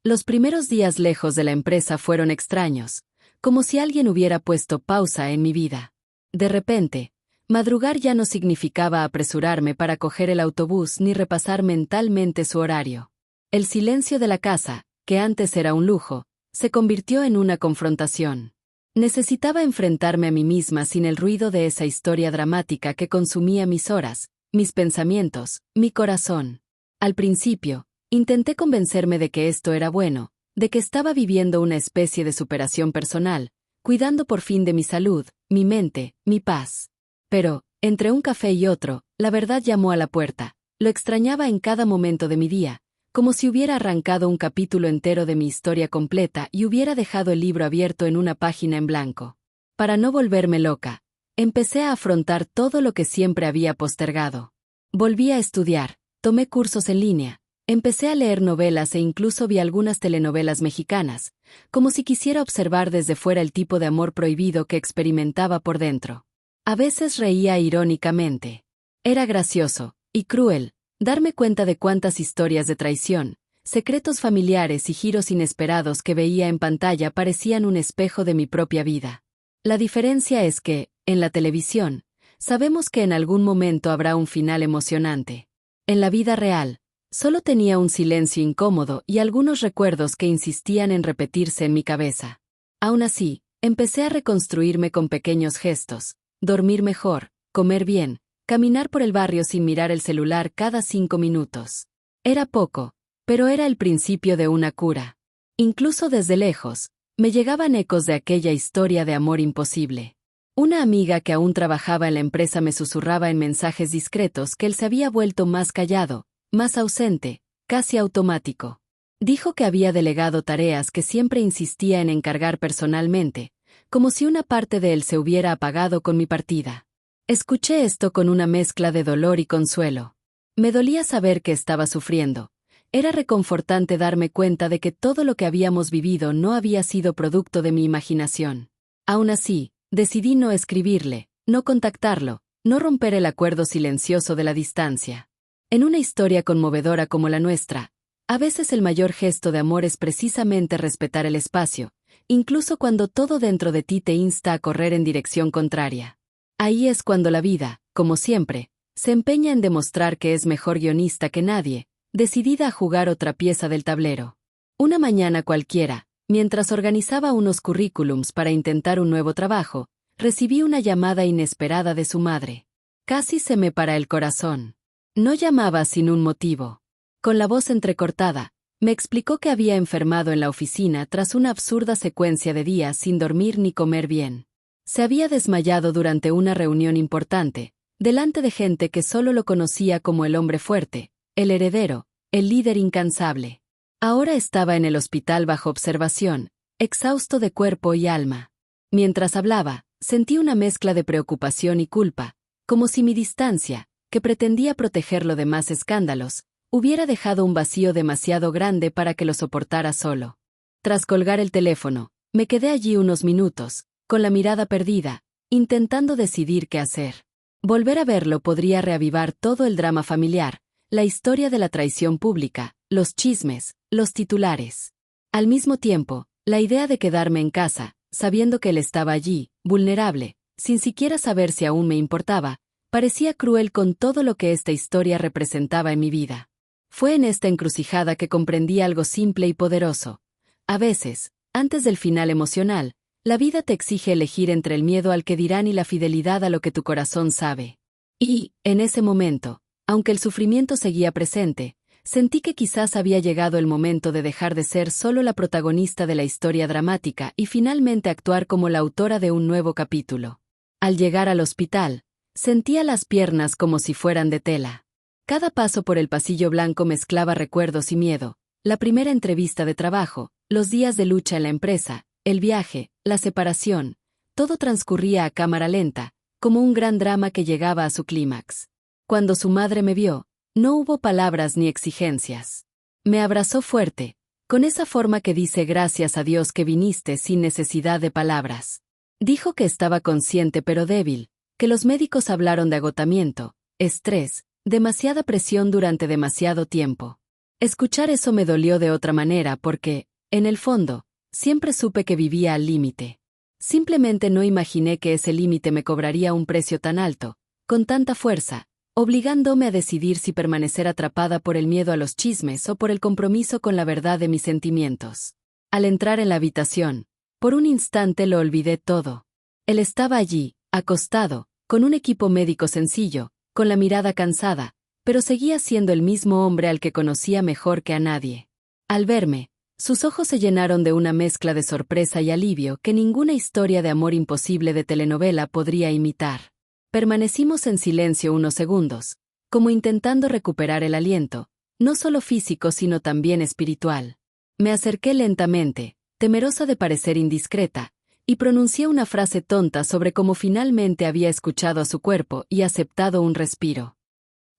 Los primeros días lejos de la empresa fueron extraños, como si alguien hubiera puesto pausa en mi vida. De repente, madrugar ya no significaba apresurarme para coger el autobús ni repasar mentalmente su horario. El silencio de la casa, que antes era un lujo, se convirtió en una confrontación. Necesitaba enfrentarme a mí misma sin el ruido de esa historia dramática que consumía mis horas, mis pensamientos, mi corazón. Al principio, intenté convencerme de que esto era bueno, de que estaba viviendo una especie de superación personal, cuidando por fin de mi salud, mi mente, mi paz. Pero, entre un café y otro, la verdad llamó a la puerta. Lo extrañaba en cada momento de mi día, como si hubiera arrancado un capítulo entero de mi historia completa y hubiera dejado el libro abierto en una página en blanco. Para no volverme loca, empecé a afrontar todo lo que siempre había postergado. Volví a estudiar, tomé cursos en línea, empecé a leer novelas e incluso vi algunas telenovelas mexicanas, como si quisiera observar desde fuera el tipo de amor prohibido que experimentaba por dentro. A veces reía irónicamente. Era gracioso, y cruel, darme cuenta de cuántas historias de traición, secretos familiares y giros inesperados que veía en pantalla parecían un espejo de mi propia vida. La diferencia es que, en la televisión, sabemos que en algún momento habrá un final emocionante. En la vida real, solo tenía un silencio incómodo y algunos recuerdos que insistían en repetirse en mi cabeza. Aún así, empecé a reconstruirme con pequeños gestos, dormir mejor, comer bien, caminar por el barrio sin mirar el celular cada 5 minutos. Era poco, pero era el principio de una cura. Incluso desde lejos, me llegaban ecos de aquella historia de amor imposible. Una amiga que aún trabajaba en la empresa me susurraba en mensajes discretos que él se había vuelto más callado, más ausente, casi automático. Dijo que había delegado tareas que siempre insistía en encargar personalmente, como si una parte de él se hubiera apagado con mi partida. Escuché esto con una mezcla de dolor y consuelo. Me dolía saber que estaba sufriendo. Era reconfortante darme cuenta de que todo lo que habíamos vivido no había sido producto de mi imaginación. Aún así, decidí no escribirle, no contactarlo, no romper el acuerdo silencioso de la distancia. En una historia conmovedora como la nuestra, a veces el mayor gesto de amor es precisamente respetar el espacio, incluso cuando todo dentro de ti te insta a correr en dirección contraria. Ahí es cuando la vida, como siempre, se empeña en demostrar que es mejor guionista que nadie, decidida a jugar otra pieza del tablero. Una mañana cualquiera, mientras organizaba unos currículums para intentar un nuevo trabajo, recibí una llamada inesperada de su madre. Casi se me para el corazón. No llamaba sin un motivo. Con la voz entrecortada, me explicó que había enfermado en la oficina tras una absurda secuencia de días sin dormir ni comer bien. Se había desmayado durante una reunión importante, delante de gente que solo lo conocía como el hombre fuerte, el heredero, el líder incansable. Ahora estaba en el hospital bajo observación, exhausto de cuerpo y alma. Mientras hablaba, sentí una mezcla de preocupación y culpa, como si mi distancia, que pretendía protegerlo de más escándalos, hubiera dejado un vacío demasiado grande para que lo soportara solo. Tras colgar el teléfono, me quedé allí unos minutos, con la mirada perdida, intentando decidir qué hacer. Volver a verlo podría reavivar todo el drama familiar, la historia de la traición pública, los chismes, los titulares. Al mismo tiempo, la idea de quedarme en casa, sabiendo que él estaba allí, vulnerable, sin siquiera saber si aún me importaba, parecía cruel con todo lo que esta historia representaba en mi vida. Fue en esta encrucijada que comprendí algo simple y poderoso. A veces, antes del final emocional, la vida te exige elegir entre el miedo al que dirán y la fidelidad a lo que tu corazón sabe. Y, en ese momento, aunque el sufrimiento seguía presente, sentí que quizás había llegado el momento de dejar de ser solo la protagonista de la historia dramática y finalmente actuar como la autora de un nuevo capítulo. Al llegar al hospital, sentía las piernas como si fueran de tela. Cada paso por el pasillo blanco mezclaba recuerdos y miedo, la primera entrevista de trabajo, los días de lucha en la empresa, el viaje, la separación, todo transcurría a cámara lenta, como un gran drama que llegaba a su clímax. Cuando su madre me vio, no hubo palabras ni exigencias. Me abrazó fuerte, con esa forma que dice gracias a Dios que viniste sin necesidad de palabras. Dijo que estaba consciente pero débil, que los médicos hablaron de agotamiento, estrés, demasiada presión durante demasiado tiempo. Escuchar eso me dolió de otra manera porque, en el fondo, siempre supe que vivía al límite. Simplemente no imaginé que ese límite me cobraría un precio tan alto, con tanta fuerza, obligándome a decidir si permanecer atrapada por el miedo a los chismes o por el compromiso con la verdad de mis sentimientos. Al entrar en la habitación, por un instante lo olvidé todo. Él estaba allí, acostado, con un equipo médico sencillo, con la mirada cansada, pero seguía siendo el mismo hombre al que conocía mejor que a nadie. Al verme, sus ojos se llenaron de una mezcla de sorpresa y alivio que ninguna historia de amor imposible de telenovela podría imitar. Permanecimos en silencio unos segundos, como intentando recuperar el aliento, no solo físico sino también espiritual. Me acerqué lentamente, temerosa de parecer indiscreta, y pronuncié una frase tonta sobre cómo finalmente había escuchado a su cuerpo y aceptado un respiro.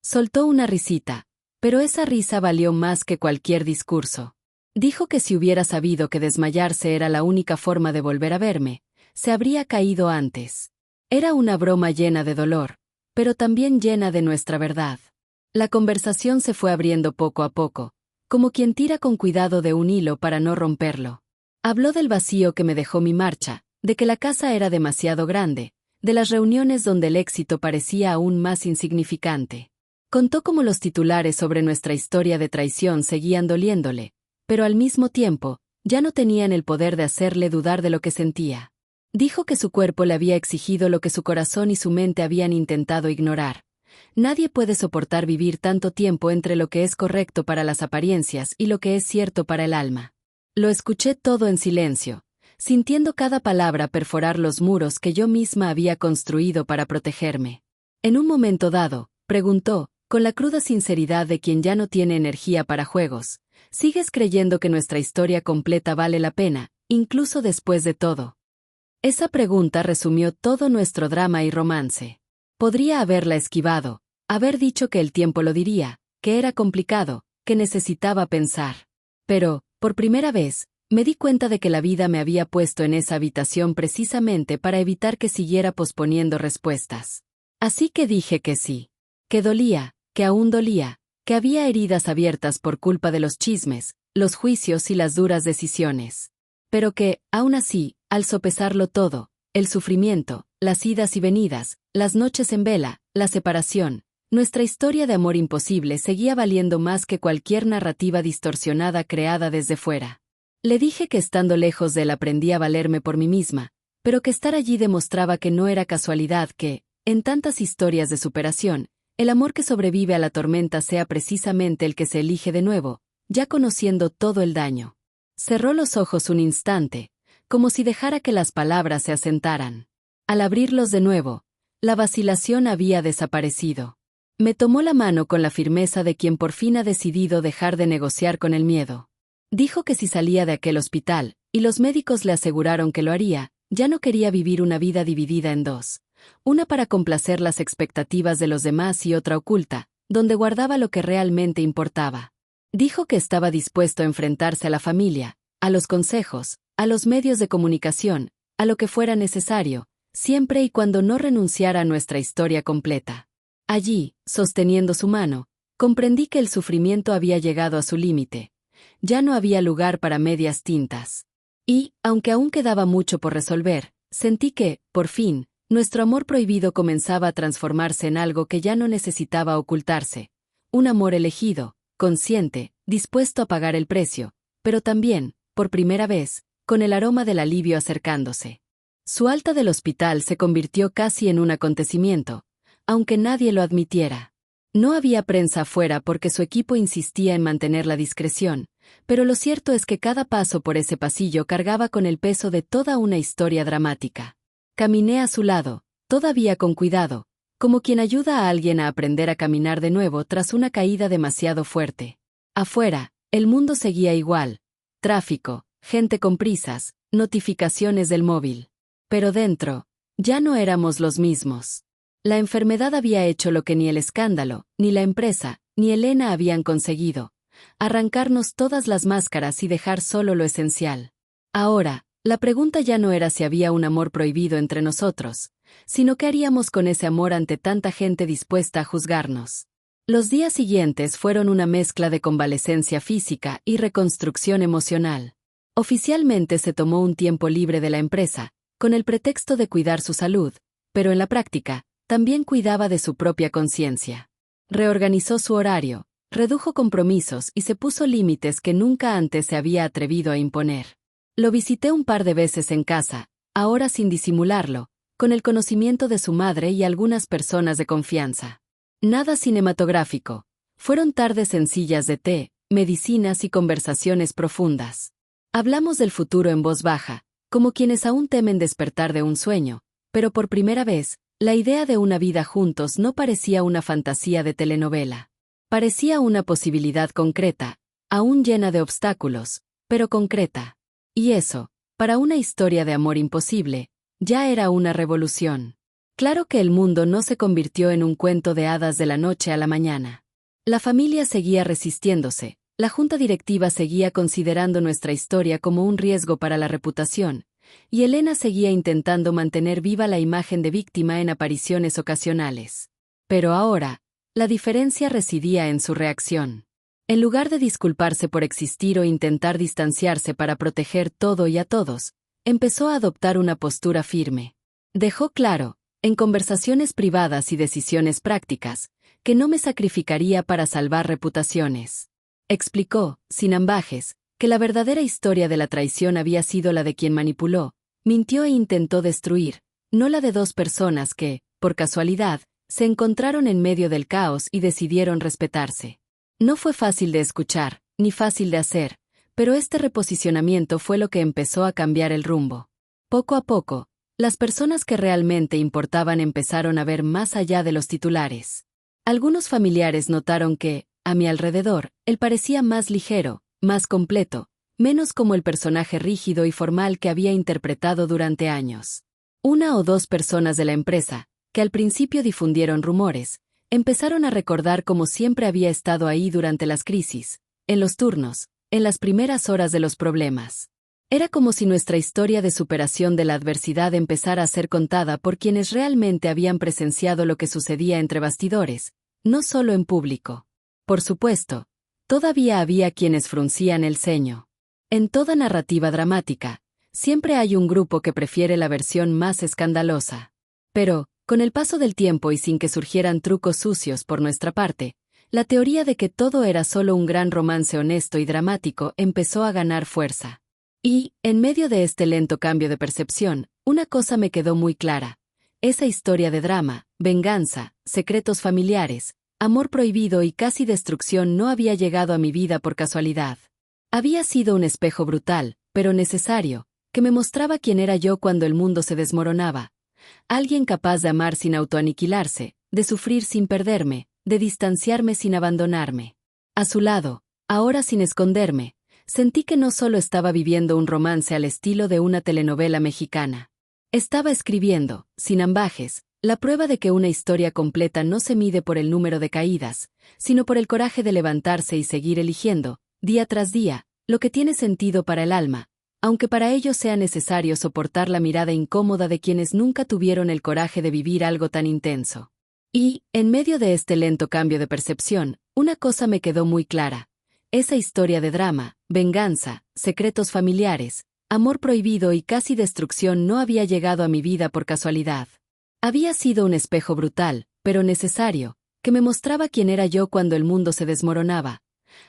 Soltó una risita, pero esa risa valió más que cualquier discurso. Dijo que si hubiera sabido que desmayarse era la única forma de volver a verme, se habría caído antes. Era una broma llena de dolor, pero también llena de nuestra verdad. La conversación se fue abriendo poco a poco, como quien tira con cuidado de un hilo para no romperlo. Habló del vacío que me dejó mi marcha, de que la casa era demasiado grande, de las reuniones donde el éxito parecía aún más insignificante. Contó cómo los titulares sobre nuestra historia de traición seguían doliéndole, pero al mismo tiempo, ya no tenían el poder de hacerle dudar de lo que sentía. Dijo que su cuerpo le había exigido lo que su corazón y su mente habían intentado ignorar. Nadie puede soportar vivir tanto tiempo entre lo que es correcto para las apariencias y lo que es cierto para el alma. Lo escuché todo en silencio, sintiendo cada palabra perforar los muros que yo misma había construido para protegerme. En un momento dado, preguntó, con la cruda sinceridad de quien ya no tiene energía para juegos, ¿sigues creyendo que nuestra historia completa vale la pena, incluso después de todo? Esa pregunta resumió todo nuestro drama y romance. Podría haberla esquivado, haber dicho que el tiempo lo diría, que era complicado, que necesitaba pensar. Pero, por primera vez, me di cuenta de que la vida me había puesto en esa habitación precisamente para evitar que siguiera posponiendo respuestas. Así que dije que sí. Que dolía, que aún dolía, que había heridas abiertas por culpa de los chismes, los juicios y las duras decisiones. Pero que, aún así, al sopesarlo todo, el sufrimiento, las idas y venidas, las noches en vela, la separación, nuestra historia de amor imposible seguía valiendo más que cualquier narrativa distorsionada creada desde fuera. Le dije que estando lejos de él aprendí a valerme por mí misma, pero que estar allí demostraba que no era casualidad que, en tantas historias de superación, el amor que sobrevive a la tormenta sea precisamente el que se elige de nuevo, ya conociendo todo el daño. Cerró los ojos un instante, como si dejara que las palabras se asentaran. Al abrirlos de nuevo, la vacilación había desaparecido. Me tomó la mano con la firmeza de quien por fin ha decidido dejar de negociar con el miedo. Dijo que si salía de aquel hospital, y los médicos le aseguraron que lo haría, ya no quería vivir una vida dividida en dos. Una para complacer las expectativas de los demás y otra oculta, donde guardaba lo que realmente importaba. Dijo que estaba dispuesto a enfrentarse a la familia, a los consejos, a los medios de comunicación, a lo que fuera necesario, siempre y cuando no renunciara a nuestra historia completa. Allí, sosteniendo su mano, comprendí que el sufrimiento había llegado a su límite. Ya no había lugar para medias tintas. Y, aunque aún quedaba mucho por resolver, sentí que, por fin, nuestro amor prohibido comenzaba a transformarse en algo que ya no necesitaba ocultarse. Un amor elegido, consciente, dispuesto a pagar el precio, pero también, por primera vez, con el aroma del alivio acercándose. Su alta del hospital se convirtió casi en un acontecimiento, aunque nadie lo admitiera. No había prensa afuera porque su equipo insistía en mantener la discreción, pero lo cierto es que cada paso por ese pasillo cargaba con el peso de toda una historia dramática. Caminé a su lado, todavía con cuidado, como quien ayuda a alguien a aprender a caminar de nuevo tras una caída demasiado fuerte. Afuera, el mundo seguía igual. Tráfico, gente con prisas, notificaciones del móvil. Pero dentro, ya no éramos los mismos. La enfermedad había hecho lo que ni el escándalo, ni la empresa, ni Elena habían conseguido: arrancarnos todas las máscaras y dejar solo lo esencial. Ahora, la pregunta ya no era si había un amor prohibido entre nosotros, sino qué haríamos con ese amor ante tanta gente dispuesta a juzgarnos. Los días siguientes fueron una mezcla de convalecencia física y reconstrucción emocional. Oficialmente se tomó un tiempo libre de la empresa, con el pretexto de cuidar su salud, pero en la práctica, también cuidaba de su propia conciencia. Reorganizó su horario, redujo compromisos y se puso límites que nunca antes se había atrevido a imponer. Lo visité un par de veces en casa, ahora sin disimularlo, con el conocimiento de su madre y algunas personas de confianza. Nada cinematográfico. Fueron tardes sencillas de té, medicinas y conversaciones profundas. Hablamos del futuro en voz baja, como quienes aún temen despertar de un sueño, pero por primera vez, la idea de una vida juntos no parecía una fantasía de telenovela. Parecía una posibilidad concreta, aún llena de obstáculos, pero concreta. Y eso, para una historia de amor imposible, ya era una revolución. Claro que el mundo no se convirtió en un cuento de hadas de la noche a la mañana. La familia seguía resistiéndose, la junta directiva seguía considerando nuestra historia como un riesgo para la reputación, y Elena seguía intentando mantener viva la imagen de víctima en apariciones ocasionales. Pero ahora, la diferencia residía en su reacción. En lugar de disculparse por existir o intentar distanciarse para proteger todo y a todos, empezó a adoptar una postura firme. Dejó claro, en conversaciones privadas y decisiones prácticas, que no me sacrificaría para salvar reputaciones. Explicó, sin ambajes, que la verdadera historia de la traición había sido la de quien manipuló, mintió e intentó destruir, no la de dos personas que, por casualidad, se encontraron en medio del caos y decidieron respetarse. No fue fácil de escuchar, ni fácil de hacer, pero este reposicionamiento fue lo que empezó a cambiar el rumbo. Poco a poco, las personas que realmente importaban empezaron a ver más allá de los titulares. Algunos familiares notaron que, a mi alrededor, él parecía más ligero, más completo, menos como el personaje rígido y formal que había interpretado durante años. Una o dos personas de la empresa, que al principio difundieron rumores, empezaron a recordar cómo siempre había estado ahí durante las crisis, en los turnos, en las primeras horas de los problemas. Era como si nuestra historia de superación de la adversidad empezara a ser contada por quienes realmente habían presenciado lo que sucedía entre bastidores, no solo en público. Por supuesto, todavía había quienes fruncían el ceño. En toda narrativa dramática, siempre hay un grupo que prefiere la versión más escandalosa. Pero, con el paso del tiempo y sin que surgieran trucos sucios por nuestra parte, la teoría de que todo era solo un gran romance honesto y dramático empezó a ganar fuerza. Y, en medio de este lento cambio de percepción, una cosa me quedó muy clara: esa historia de drama, venganza, secretos familiares, amor prohibido y casi destrucción no había llegado a mi vida por casualidad. Había sido un espejo brutal, pero necesario, que me mostraba quién era yo cuando el mundo se desmoronaba. Alguien capaz de amar sin autoaniquilarse, de sufrir sin perderme, de distanciarme sin abandonarme. A su lado, ahora sin esconderme, sentí que no solo estaba viviendo un romance al estilo de una telenovela mexicana. Estaba escribiendo, sin ambages, la prueba de que una historia completa no se mide por el número de caídas, sino por el coraje de levantarse y seguir eligiendo, día tras día, lo que tiene sentido para el alma, aunque para ello sea necesario soportar la mirada incómoda de quienes nunca tuvieron el coraje de vivir algo tan intenso. Y, en medio de este lento cambio de percepción, una cosa me quedó muy clara. Esa historia de drama, venganza, secretos familiares, amor prohibido y casi destrucción no había llegado a mi vida por casualidad. Había sido un espejo brutal, pero necesario, que me mostraba quién era yo cuando el mundo se desmoronaba.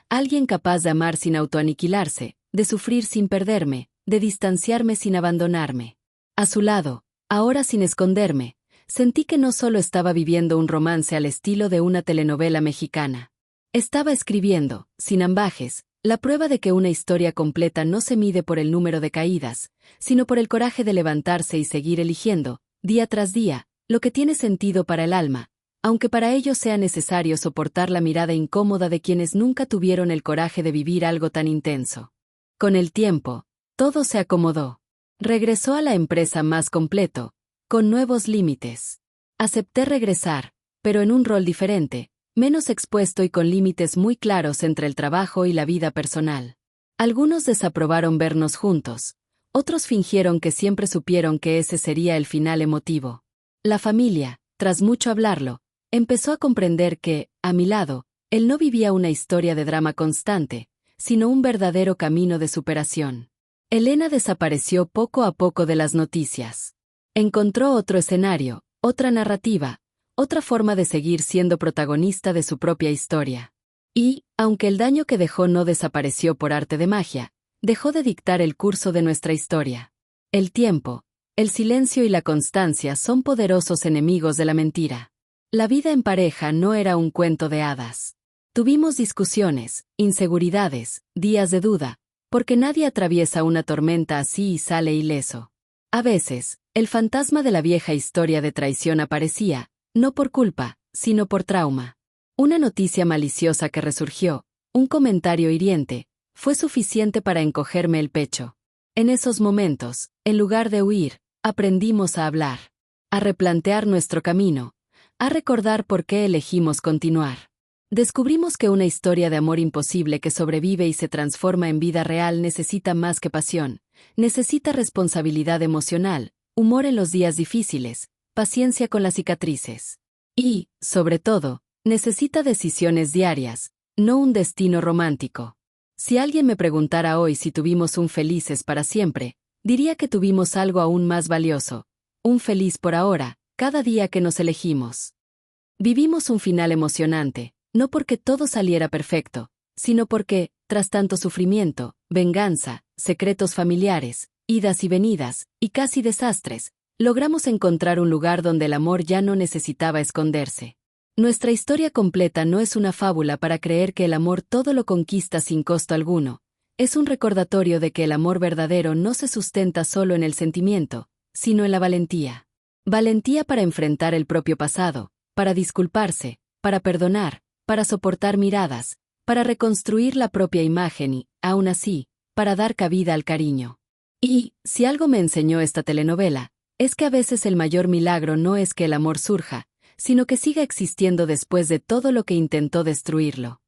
Alguien capaz de amar sin autoaniquilarse, de sufrir sin perderme, de distanciarme sin abandonarme. A su lado, ahora sin esconderme, sentí que no solo estaba viviendo un romance al estilo de una telenovela mexicana. Estaba escribiendo, sin ambages, la prueba de que una historia completa no se mide por el número de caídas, sino por el coraje de levantarse y seguir eligiendo, día tras día, lo que tiene sentido para el alma, aunque para ello sea necesario soportar la mirada incómoda de quienes nunca tuvieron el coraje de vivir algo tan intenso. Con el tiempo, todo se acomodó. Regresó a la empresa más completo, con nuevos límites. Acepté regresar, pero en un rol diferente, menos expuesto y con límites muy claros entre el trabajo y la vida personal. Algunos desaprobaron vernos juntos, otros fingieron que siempre supieron que ese sería el final emotivo. La familia, tras mucho hablarlo, empezó a comprender que, a mi lado, él no vivía una historia de drama constante, sino un verdadero camino de superación. Elena desapareció poco a poco de las noticias. Encontró otro escenario, otra narrativa, otra forma de seguir siendo protagonista de su propia historia. Y, aunque el daño que dejó no desapareció por arte de magia, dejó de dictar el curso de nuestra historia. El tiempo, el silencio y la constancia son poderosos enemigos de la mentira. La vida en pareja no era un cuento de hadas. Tuvimos discusiones, inseguridades, días de duda, porque nadie atraviesa una tormenta así y sale ileso. A veces, el fantasma de la vieja historia de traición aparecía, no por culpa, sino por trauma. Una noticia maliciosa que resurgió, un comentario hiriente, fue suficiente para encogerme el pecho. En esos momentos, en lugar de huir, aprendimos a hablar, a replantear nuestro camino, a recordar por qué elegimos continuar. Descubrimos que una historia de amor imposible que sobrevive y se transforma en vida real necesita más que pasión, necesita responsabilidad emocional, humor en los días difíciles, paciencia con las cicatrices. Y, sobre todo, necesita decisiones diarias, no un destino romántico. Si alguien me preguntara hoy si tuvimos un felices para siempre, diría que tuvimos algo aún más valioso, un feliz por ahora, cada día que nos elegimos. Vivimos un final emocionante, no porque todo saliera perfecto, sino porque, tras tanto sufrimiento, venganza, secretos familiares, idas y venidas, y casi desastres, logramos encontrar un lugar donde el amor ya no necesitaba esconderse. Nuestra historia completa no es una fábula para creer que el amor todo lo conquista sin costo alguno. Es un recordatorio de que el amor verdadero no se sustenta solo en el sentimiento, sino en la valentía. Valentía para enfrentar el propio pasado, para disculparse, para perdonar, para soportar miradas, para reconstruir la propia imagen y, aún así, para dar cabida al cariño. Y, si algo me enseñó esta telenovela, es que a veces el mayor milagro no es que el amor surja, sino que siga existiendo después de todo lo que intentó destruirlo.